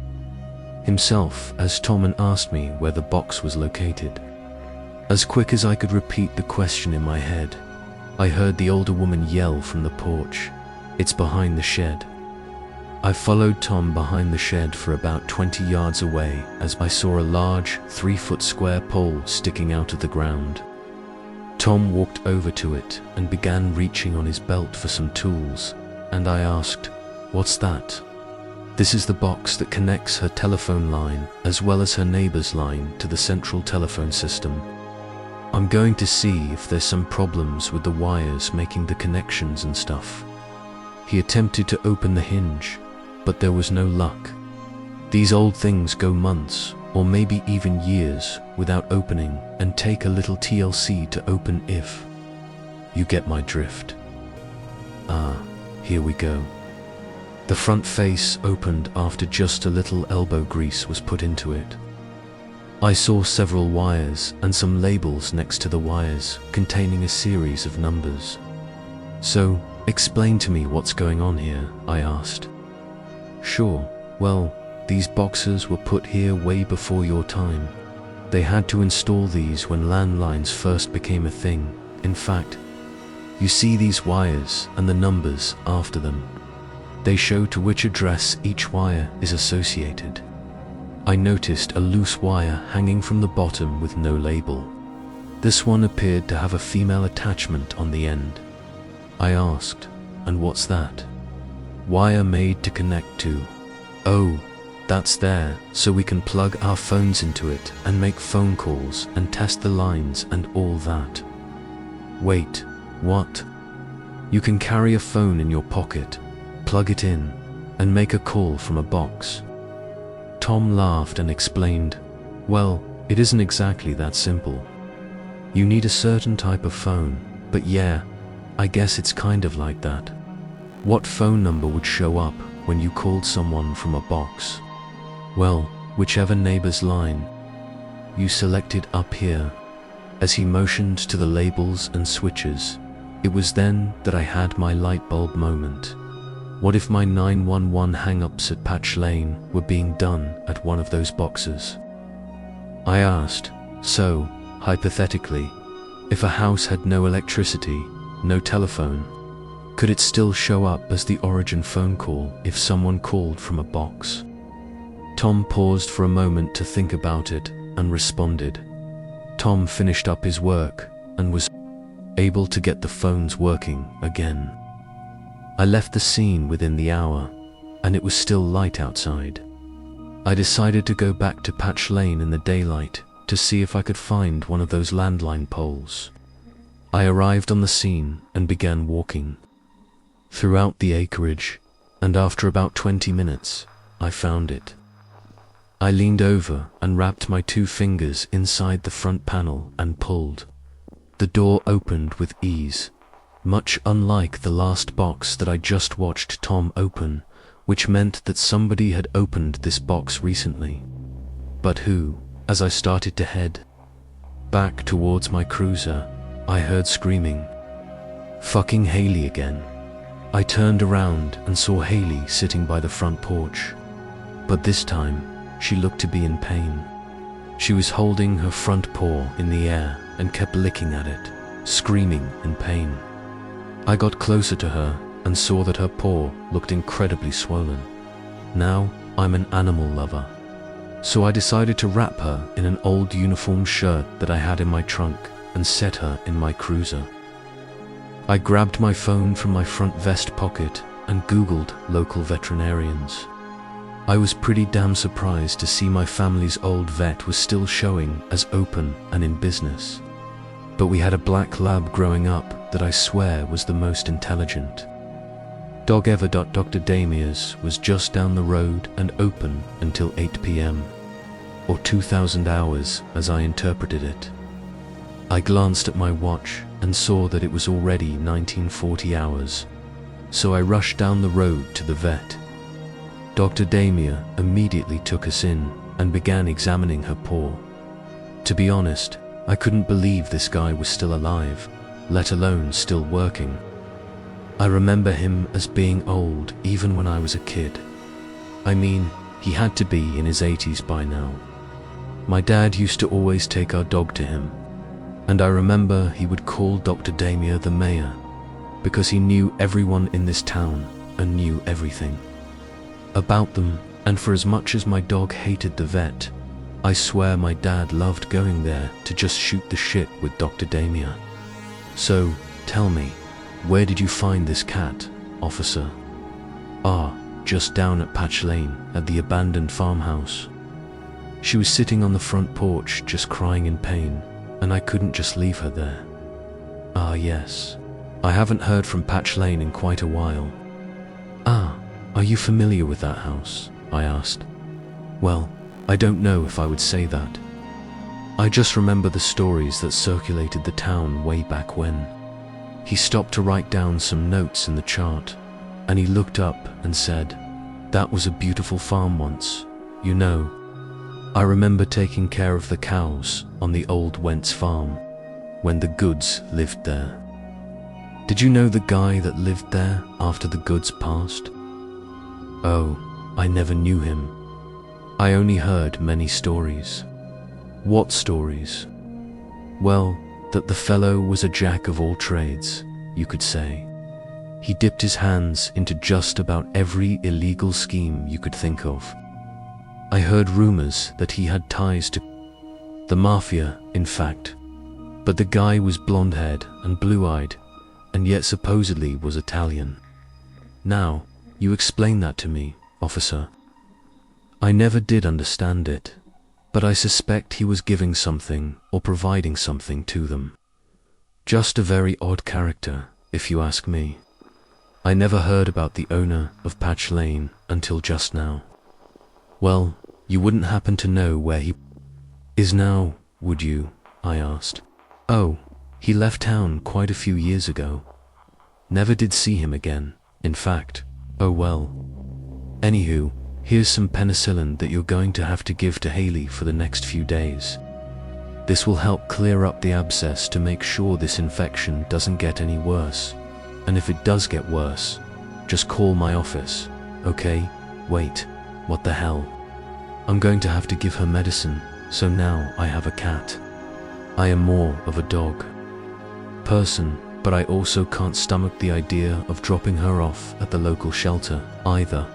himself as Tom and asked me where the box was located. As quick as I could repeat the question in my head, I heard the older woman yell from the porch. "It's behind the shed." I followed Tom behind the shed for about 20 yards away as I saw a large 3-foot square pole sticking out of the ground. Tom walked over to it and began reaching on his belt for some tools, and I asked, "What's that?" "This is the box that connects her telephone line as well as her neighbor's line to the central telephone system. I'm going to see if there's some problems with the wires making the connections and stuff." He attempted to open the hinge, but there was no luck. These old things go months, or maybe even years, without opening and take a little TLC to open if you get my drift. Here we go. The front face opened after just a little elbow grease was put into it. I saw several wires and some labels next to the wires containing a series of numbers. "So, explain to me what's going on here," I asked. "Sure, well, these boxes were put here way before your time. They had to install these when landlines first became a thing. In fact, you see these wires and the numbers after them. They show to which address each wire is associated. I noticed a loose wire hanging from the bottom with no label. This one appeared to have a female attachment on the end. I asked, "And what's that?" "Wire made to connect to." "Oh, that's there, so we can plug our phones into it and make phone calls and test the lines and all that." "Wait, what?" "You can carry a phone in your pocket, plug it in, and make a call from a box." Tom laughed and explained, "Well, it isn't exactly that simple. You need a certain type of phone, but yeah, I guess it's kind of like that." "What phone number would show up when you called someone from a box?" "Well, whichever neighbor's line you selected up here." As he motioned to the labels and switches, it was then that I had my light bulb moment. What if my 911 hang-ups at Patch Lane were being done at one of those boxes? I asked, "So, hypothetically, if a house had no electricity, no telephone, could it still show up as the origin phone call if someone called from a box?" Tom paused for a moment to think about it and responded. Tom finished up his work and was able to get the phones working again. I left the scene within the hour, and it was still light outside. I decided to go back to Patch Lane in the daylight to see if I could find one of those landline poles. I arrived on the scene and began walking throughout the acreage, and after about 20 minutes, I found it. I leaned over and wrapped my 2 fingers inside the front panel and pulled. The door opened with ease, much unlike the last box that I just watched Tom open, which meant that somebody had opened this box recently. But who? As I started to head back towards my cruiser, I heard screaming. "Fucking Haley again." I turned around and saw Haley sitting by the front porch. But this time, she looked to be in pain. She was holding her front paw in the air and kept licking at it, screaming in pain. I got closer to her and saw that her paw looked incredibly swollen. Now, I'm an animal lover, so I decided to wrap her in an old uniform shirt that I had in my trunk and set her in my cruiser. I grabbed my phone from my front vest pocket and Googled local veterinarians. I was pretty damn surprised to see my family's old vet was still showing as open and in business. But we had a black lab growing up that I swear was the most intelligent. Dog ever. Dr. Damia's was just down the road and open until 8 p.m. or 2,000 hours as I interpreted it. I glanced at my watch and saw that it was already 1940 hours, so I rushed down the road to the vet. Dr. Damia immediately took us in and began examining her paw. To be honest, I couldn't believe this guy was still alive, let alone still working. I remember him as being old even when I was a kid. I mean, he had to be in his 80s by now. My dad used to always take our dog to him. And I remember he would call Dr. Damia the mayor, because he knew everyone in this town and knew everything about them. And for as much as my dog hated the vet, I swear my dad loved going there to just shoot the shit with Dr. Damia. So, tell me, where did you find this cat, officer? Just down at Patch Lane, at the abandoned farmhouse. She was sitting on the front porch just crying in pain, and I couldn't just leave her there. Yes. I haven't heard from Patch Lane in quite a while. Are you familiar with that house? I asked. Well, I don't know if I would say that. I just remember the stories that circulated the town way back when. He stopped to write down some notes in the chart, and he looked up and said, "That was a beautiful farm once, you know. I remember taking care of the cows on the old Wentz farm, when the Goods lived there." Did you know the guy that lived there after the Goods passed? Oh, I never knew him. I only heard many stories. What stories? Well, that the fellow was a jack of all trades, you could say. He dipped his hands into just about every illegal scheme you could think of. I heard rumors that he had ties to the mafia, in fact. But the guy was blonde-haired and blue-eyed, and yet supposedly was Italian. Now, you explain that to me, officer. I never did understand it, but I suspect he was giving something or providing something to them. Just a very odd character, if you ask me. I never heard about the owner of Patch Lane until just now. Well, you wouldn't happen to know where he is now, would you? I asked. Oh, he left town quite a few years ago. Never did see him again, in fact. Oh well. Anywho, here's some penicillin that you're going to have to give to Haley for the next few days. This will help clear up the abscess to make sure this infection doesn't get any worse. And if it does get worse, just call my office, okay? Wait, what the hell? I'm going to have to give her medicine, so now I have a cat. I am more of a dog person, but I also can't stomach the idea of dropping her off at the local shelter, either.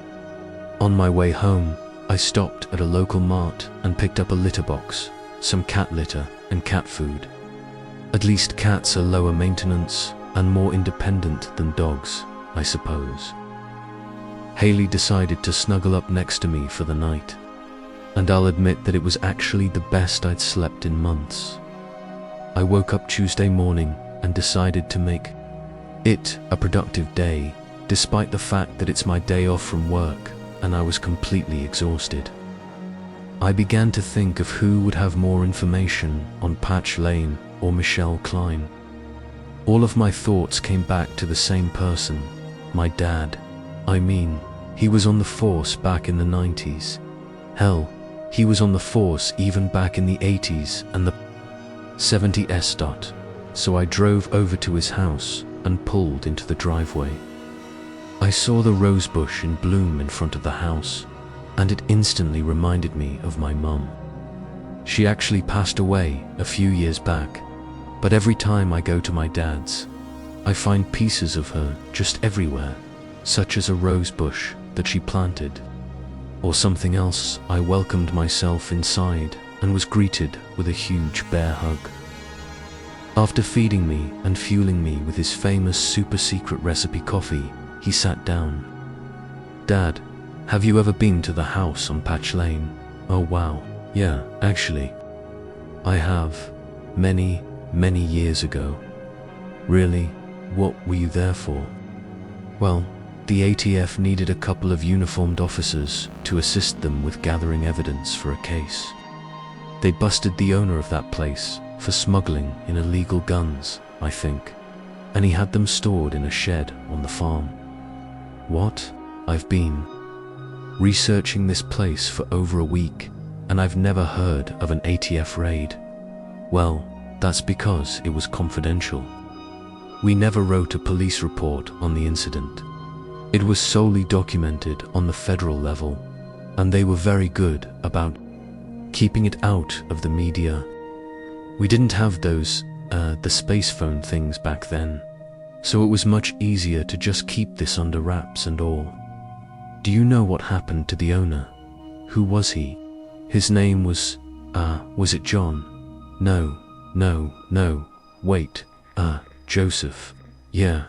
On my way home, I stopped at a local mart and picked up a litter box, some cat litter and cat food. At least cats are lower maintenance and more independent than dogs, I suppose. Haley decided to snuggle up next to me for the night, and I'll admit that it was actually the best I'd slept in months. I woke up Tuesday morning and decided to make it a productive day, despite the fact that it's my day off from work and I was completely exhausted. I began to think of who would have more information on Patch Lane or Michelle Klein. All of my thoughts came back to the same person, my dad. I mean, he was on the force back in the 90s. Hell, he was on the force even back in the 80s and the 70s. So I drove over to his house and pulled into the driveway. I saw the rose bush in bloom in front of the house, and it instantly reminded me of my mum. She actually passed away a few years back, but every time I go to my dad's, I find pieces of her just everywhere, such as a rose bush that she planted, or something else. I welcomed myself inside and was greeted with a huge bear hug. After feeding me and fueling me with his famous super secret recipe coffee, he sat down. Dad, have you ever been to the house on Patch Lane? Oh wow, yeah, actually. I have. Many, many years ago. Really? What were you there for? Well, the ATF needed a couple of uniformed officers to assist them with gathering evidence for a case. They busted the owner of that place for smuggling in illegal guns, I think, and he had them stored in a shed on the farm. What? I've been researching this place for over a week, and I've never heard of an ATF raid. Well, that's because it was confidential. We never wrote a police report on the incident. It was solely documented on the federal level, and they were very good about keeping it out of the media. We didn't have those the space phone things back then, so it was much easier to just keep this under wraps and all. Do you know what happened to the owner? Who was he? His name was it John? No, wait, Joseph. Yeah,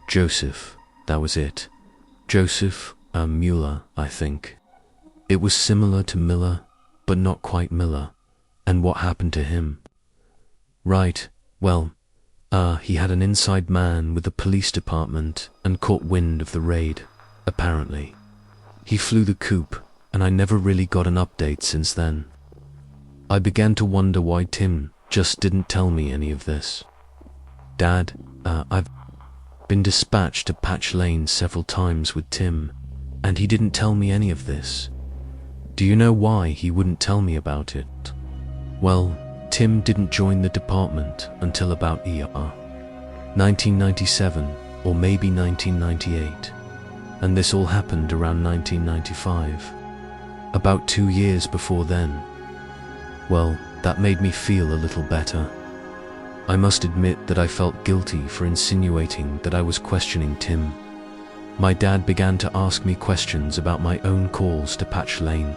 Joseph, that was it. Joseph, Mueller, I think. It was similar to Miller, but not quite Miller. And what happened to him? Right, well, he had an inside man with the police department and caught wind of the raid, apparently. He flew the coop, and I never really got an update since then. I began to wonder why Tim just didn't tell me any of this. Dad, I've been dispatched to Patch Lane several times with Tim, and he didn't tell me any of this. Do you know why he wouldn't tell me about it? Well, Tim didn't join the department until about 1997 or maybe 1998, and this all happened around 1995, about 2 years before then. Well, that made me feel a little better. I must admit that I felt guilty for insinuating that I was questioning Tim. My dad began to ask me questions about my own calls to Patch Lane,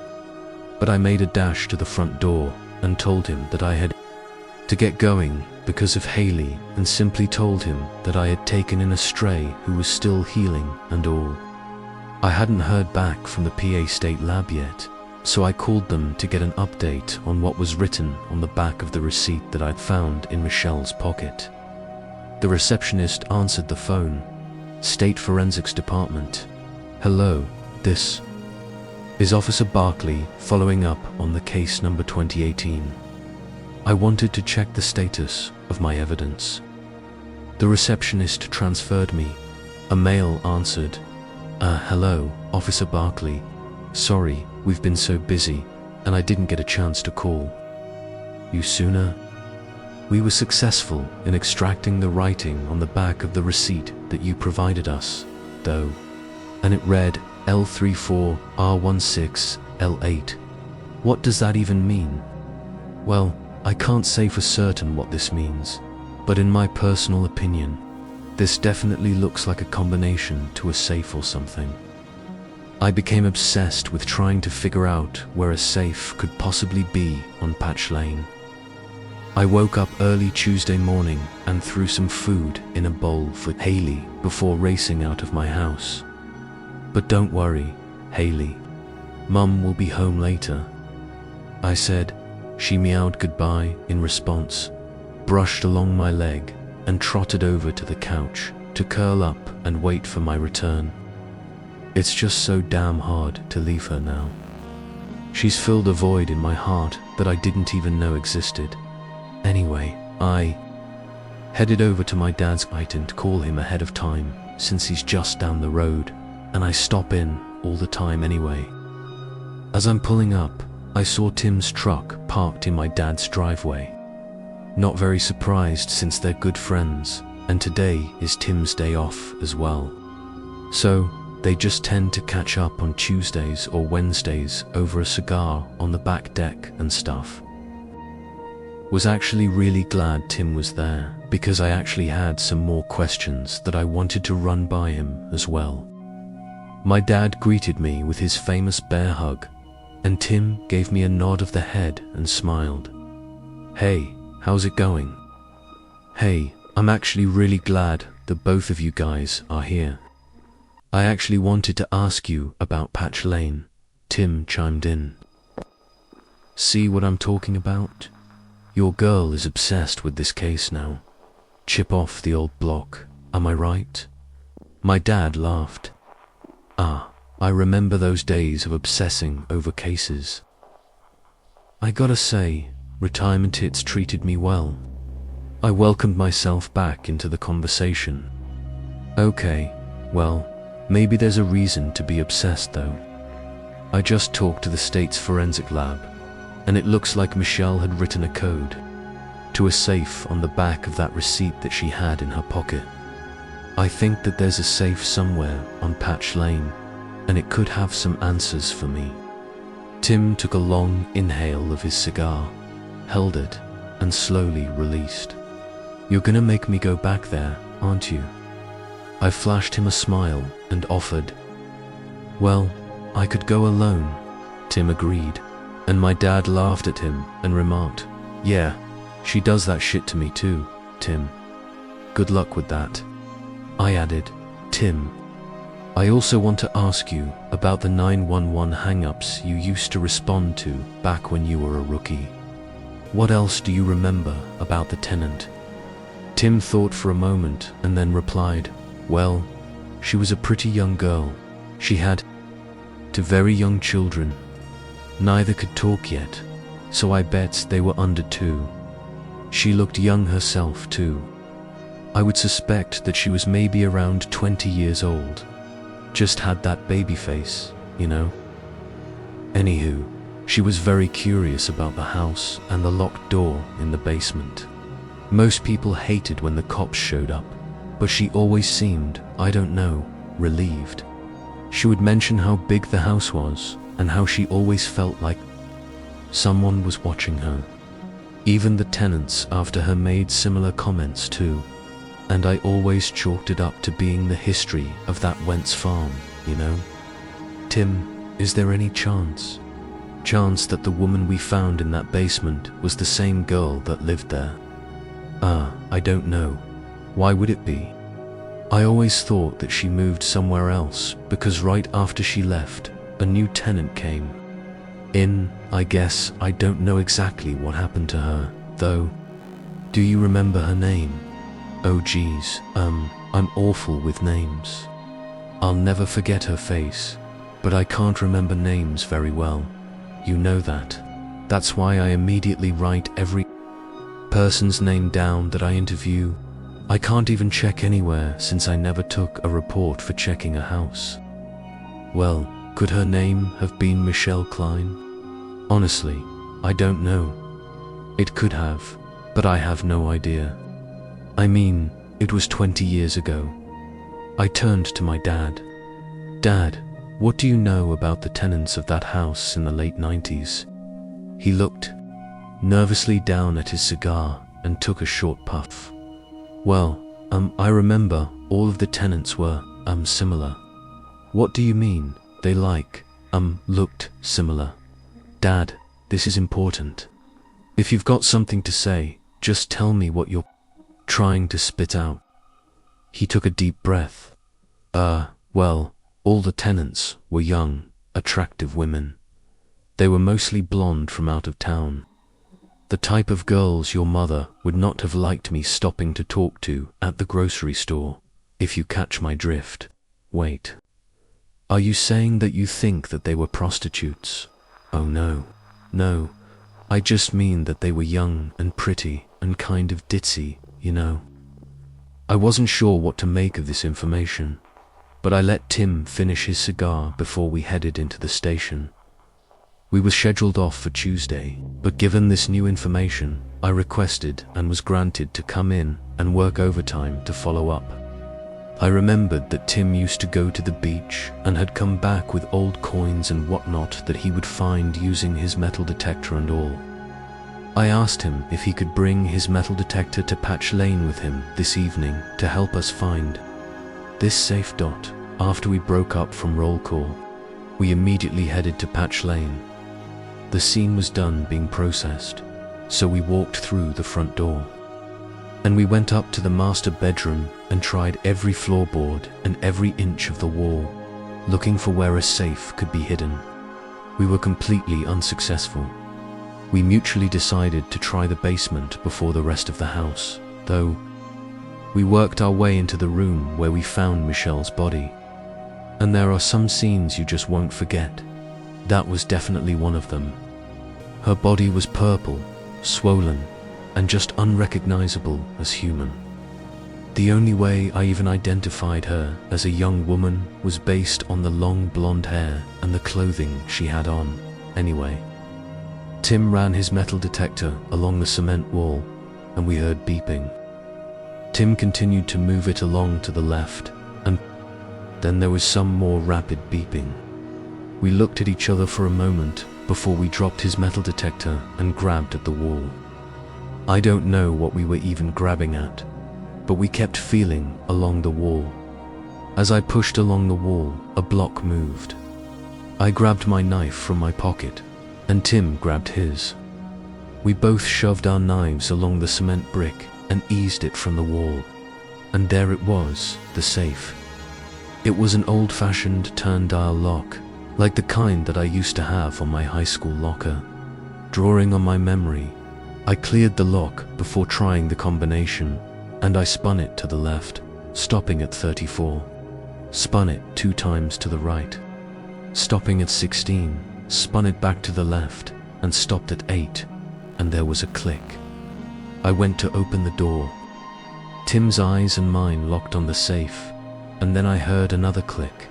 but I made a dash to the front door and told him that I had to get going because of Haley, and simply told him that I had taken in a stray who was still healing and all. I hadn't heard back from the PA State Lab yet, so I called them to get an update on what was written on the back of the receipt that I'd found in Michelle's pocket. The receptionist answered the phone. State Forensics Department. Hello, this is Officer Barkley following up on the case number 2018. I wanted to check the status of my evidence. The receptionist transferred me. A male answered. Hello, Officer Barkley. Sorry, we've been so busy, and I didn't get a chance to call you sooner. We were successful in extracting the writing on the back of the receipt that you provided us, though, and it read L34R16L8. What does that even mean? Well, I can't say for certain what this means, but in my personal opinion, this definitely looks like a combination to a safe or something. I became obsessed with trying to figure out where a safe could possibly be on Patch Lane. I woke up early Tuesday morning and threw some food in a bowl for Haley before racing out of my house. But don't worry, Haley. Mum will be home later, I said. She meowed goodbye in response, brushed along my leg, and trotted over to the couch to curl up and wait for my return. It's just so damn hard to leave her now. She's filled a void in my heart that I didn't even know existed. Anyway, I headed over to my dad's. I didn't call him ahead of time since he's just down the road, and I stop in all the time anyway. As I'm pulling up, I saw Tim's truck parked in my dad's driveway. Not very surprised since they're good friends, and today is Tim's day off as well. So, they just tend to catch up on Tuesdays or Wednesdays over a cigar on the back deck and stuff. Was actually really glad Tim was there, because I actually had some more questions that I wanted to run by him as well. My dad greeted me with his famous bear hug, and Tim gave me a nod of the head and smiled. Hey, how's it going? Hey, I'm actually really glad that both of you guys are here. I actually wanted to ask you about Patch Lane, Tim chimed in. See what I'm talking about? Your girl is obsessed with this case now. Chip off the old block, am I right? My dad laughed. I remember those days of obsessing over cases. I gotta say, retirement hits treated me well. I welcomed myself back into the conversation. Okay, well, maybe there's a reason to be obsessed though. I just talked to the state's forensic lab, and it looks like Michelle had written a code to a safe on the back of that receipt that she had in her pocket. I think that there's a safe somewhere on Patch Lane, and it could have some answers for me. Tim took a long inhale of his cigar, held it, and slowly released. You're gonna make me go back there, aren't you? I flashed him a smile and offered. Well, I could go alone, Tim agreed, and my dad laughed at him and remarked, yeah, she does that shit to me too, Tim. Good luck with that. I added, Tim, I also want to ask you about the 911 hang-ups you used to respond to back when you were a rookie. What else do you remember about the tenant? Tim thought for a moment and then replied, well, she was a pretty young girl. She had two very young children. Neither could talk yet, so I bet they were under 2. She looked young herself too. I would suspect that she was maybe around 20 years old. Just had that baby face, you know? Anywho, she was very curious about the house and the locked door in the basement. Most people hated when the cops showed up, but she always seemed, I don't know, relieved. She would mention how big the house was and how she always felt like someone was watching her. Even the tenants after her made similar comments too, and I always chalked it up to being the history of that Wentz farm, you know? Tim, is there any chance that the woman we found in that basement was the same girl that lived there? I don't know. Why would it be? I always thought that she moved somewhere else because right after she left, a new tenant came in. I guess I don't know exactly what happened to her, though. Do you remember her name? Oh geez, I'm awful with names. I'll never forget her face, but I can't remember names very well. You know that. That's why I immediately write every person's name down that I interview. I can't even check anywhere since I never took a report for checking a house. Well, could her name have been Michelle Klein? Honestly, I don't know. It could have, but I have no idea. I mean, it was 20 years ago. I turned to my dad. Dad, what do you know about the tenants of that house in the late 90s? He looked nervously down at his cigar and took a short puff. Well, I remember all of the tenants were, similar. What do you mean, they looked similar? Dad, this is important. If you've got something to say, just tell me what you're trying to spit out. He took a deep breath. Well, all the tenants were young, attractive women. They were mostly blonde from out of town. The type of girls your mother would not have liked me stopping to talk to at the grocery store, if you catch my drift. Wait. Are you saying that you think that they were prostitutes? Oh no. No. I just mean that they were young and pretty and kind of ditzy, you know. I wasn't sure what to make of this information, but I let Tim finish his cigar before we headed into the station. We were scheduled off for Tuesday, but given this new information, I requested and was granted to come in and work overtime to follow up. I remembered that Tim used to go to the beach and had come back with old coins and whatnot that he would find using his metal detector and all. I asked him if he could bring his metal detector to Patch Lane with him this evening to help us find this safe. After we broke up from roll call, we immediately headed to Patch Lane. The scene was done being processed, so we walked through the front door. And we went up to the master bedroom and tried every floorboard and every inch of the wall, looking for where a safe could be hidden. We were completely unsuccessful. We mutually decided to try the basement before the rest of the house, though. We worked our way into the room where we found Michelle's body. And there are some scenes you just won't forget. That was definitely one of them. Her body was purple, swollen, and just unrecognizable as human. The only way I even identified her as a young woman was based on the long blonde hair and the clothing she had on. Anyway, Tim ran his metal detector along the cement wall, and we heard beeping. Tim continued to move it along to the left, and then there was some more rapid beeping. We looked at each other for a moment before we dropped his metal detector and grabbed at the wall. I don't know what we were even grabbing at, but we kept feeling along the wall. As I pushed along the wall, a block moved. I grabbed my knife from my pocket, and Tim grabbed his. We both shoved our knives along the cement brick and eased it from the wall. And there it was, the safe. It was an old-fashioned turn-dial lock, like the kind that I used to have on my high school locker. Drawing on my memory, I cleared the lock before trying the combination, and I spun it to the left, stopping at 34. Spun it 2 times to the right. Stopping at 16, spun it back to the left, and stopped at 8, and there was a click. I went to open the door. Tim's eyes and mine locked on the safe, and then I heard another click.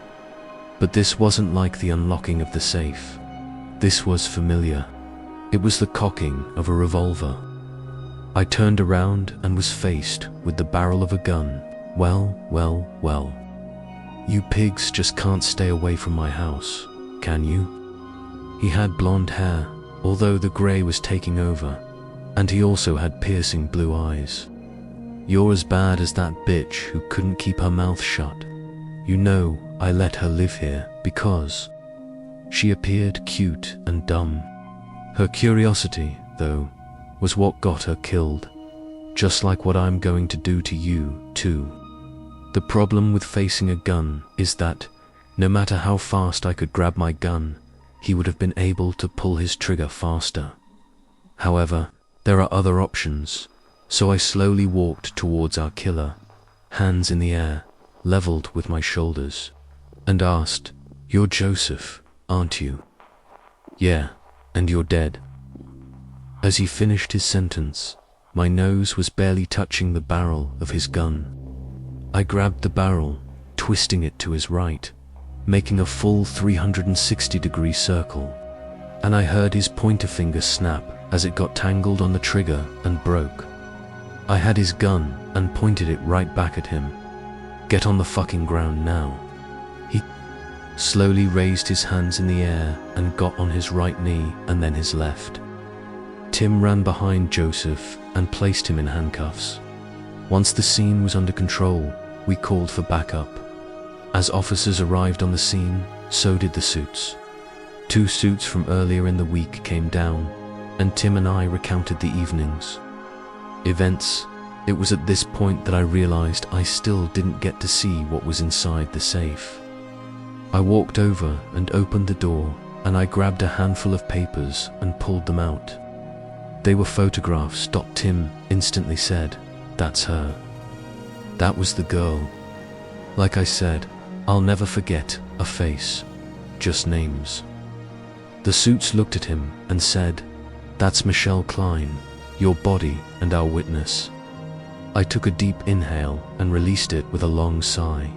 But this wasn't like the unlocking of the safe. This was familiar. It was the cocking of a revolver. I turned around and was faced with the barrel of a gun. Well. You pigs just can't stay away from my house, can you? He had blonde hair, although the grey was taking over, and he also had piercing blue eyes. You're as bad as that bitch who couldn't keep her mouth shut. You know, I let her live here because she appeared cute and dumb. Her curiosity, though, was what got her killed, just like what I'm going to do to you, too. The problem with facing a gun is that, no matter how fast I could grab my gun, he would have been able to pull his trigger faster. However, there are other options, so I slowly walked towards our killer, hands in the air, leveled with my shoulders, and asked, "You're Joseph, aren't you?" "Yeah, and you're dead." As he finished his sentence, my nose was barely touching the barrel of his gun. I grabbed the barrel, twisting it to his right, making a full 360-degree circle, and I heard his pointer finger snap as it got tangled on the trigger and broke. I had his gun and pointed it right back at him. "Get on the fucking ground now." He slowly raised his hands in the air and got on his right knee and then his left. Tim ran behind Joseph and placed him in handcuffs. Once the scene was under control, we called for backup. As officers arrived on the scene, so did the suits. 2 suits from earlier in the week came down, and Tim and I recounted the evening's events. It was at this point that I realized I still didn't get to see what was inside the safe. I walked over and opened the door, and I grabbed a handful of papers and pulled them out. They were photographs. Tim instantly said, "That's her." That was the girl. Like I said, I'll never forget a face, just names. The suits looked at him and said, "That's Michelle Klein, your body and our witness." I took a deep inhale and released it with a long sigh.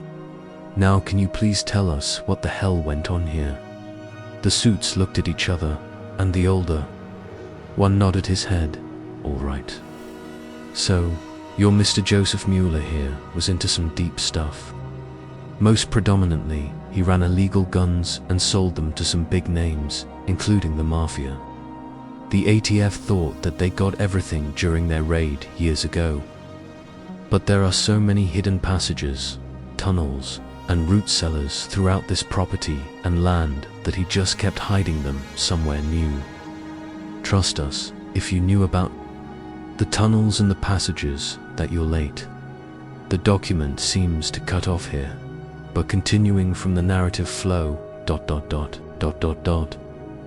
"Now can you please tell us what the hell went on here?" The suits looked at each other, and the older one nodded his head. "All right. So, your Mr. Joseph Mueller here was into some deep stuff. Most predominantly, he ran illegal guns and sold them to some big names, including the Mafia. The ATF thought that they got everything during their raid years ago. But there are so many hidden passages, tunnels, and root cellars throughout this property and land that he just kept hiding them somewhere new. Trust us, if you knew about the tunnels and the passages, that you're late. The document seems to cut off here, but continuing from the narrative flow,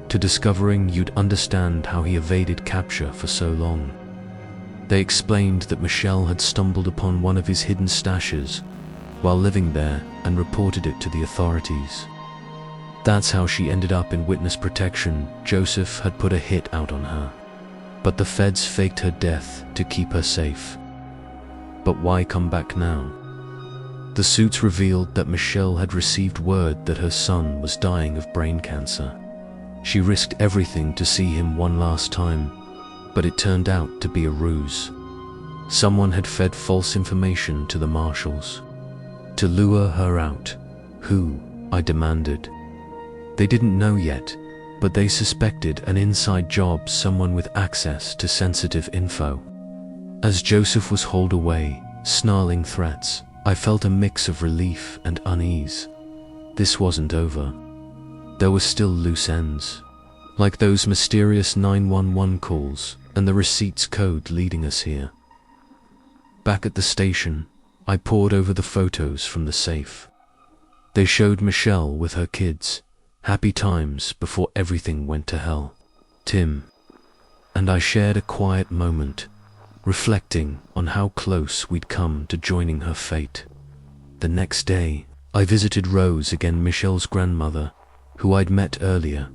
to discovering you'd understand how he evaded capture for so long. They explained that Michelle had stumbled upon one of his hidden stashes while living there and reported it to the authorities. That's how she ended up in witness protection. Joseph had put a hit out on her, but the feds faked her death to keep her safe. But why come back now? The suits revealed that Michelle had received word that her son was dying of brain cancer. She risked everything to see him one last time, but it turned out to be a ruse. Someone had fed false information to the marshals to lure her out. Who? I demanded. They didn't know yet, but they suspected an inside job, someone with access to sensitive info. As Joseph was hauled away, snarling threats, I felt a mix of relief and unease. This wasn't over. There were still loose ends, like those mysterious 911 calls and the receipt's code leading us here. Back at the station, I pored over the photos from the safe. They showed Michelle with her kids, happy times before everything went to hell. Tim and I shared a quiet moment, reflecting on how close we'd come to joining her fate. The next day, I visited Rose again, Michelle's grandmother, who I'd met earlier.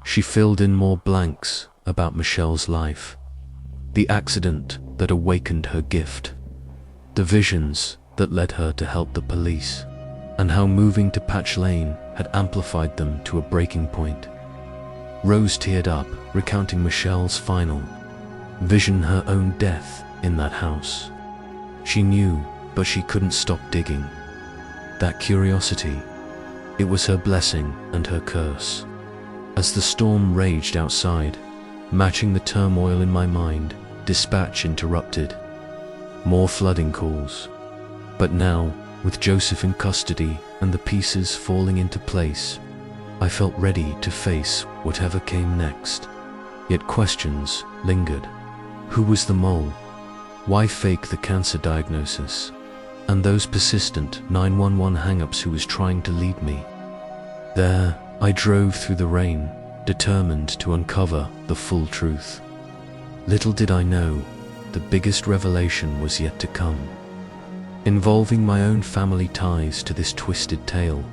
She filled in more blanks about Michelle's life, the accident that awakened her gift, the visions that led her to help the police, and how moving to Patch Lane had amplified them to a breaking point. Rose teared up, recounting Michelle's final vision, her own death in that house. She knew, but she couldn't stop digging. That curiosity, it was her blessing and her curse. As the storm raged outside, matching the turmoil in my mind, dispatch interrupted. More flooding calls. But now, with Joseph in custody and the pieces falling into place, I felt ready to face whatever came next. Yet questions lingered. Who was the mole? Why fake the cancer diagnosis? And those persistent 911 hang-ups, who was trying to lead me? There, I drove through the rain, determined to uncover the full truth. Little did I know, the biggest revelation was yet to come, involving my own family ties to this twisted tale.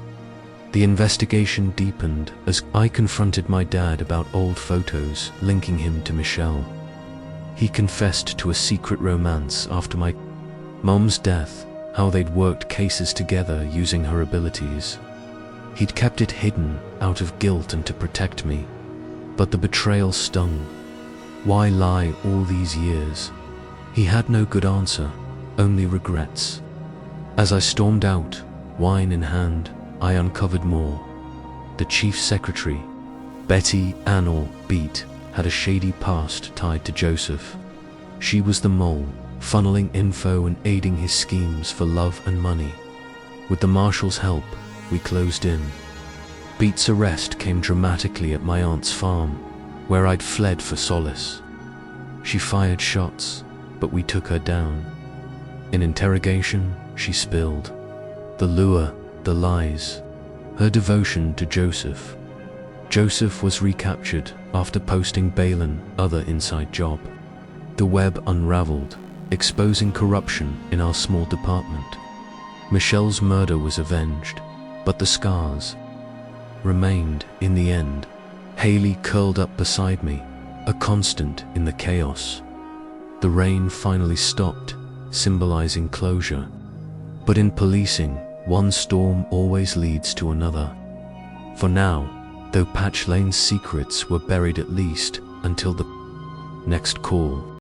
The investigation deepened as I confronted my dad about old photos linking him to Michelle. He confessed to a secret romance after my mom's death, how they'd worked cases together using her abilities. He'd kept it hidden out of guilt and to protect me, but the betrayal stung. Why lie all these years? He had no good answer, only regrets. As I stormed out, wine in hand, I uncovered more. The chief secretary, Betty Ann or Beat, had a shady past tied to Joseph. She was the mole, funneling info and aiding his schemes for love and money. With the marshal's help, we closed in. Beat's arrest came dramatically at my aunt's farm, where I'd fled for solace. She fired shots, but we took her down. In interrogation, she spilled the lure, the lies, her devotion to Joseph. Joseph was recaptured after posting Balin other inside job. The web unraveled, exposing corruption in our small department. Michelle's murder was avenged, but the scars remained in the end. Haley curled up beside me, a constant in the chaos. The rain finally stopped, symbolizing closure. But in policing, one storm always leads to another. For now, though Patch Lane's secrets were buried, at least until the next call.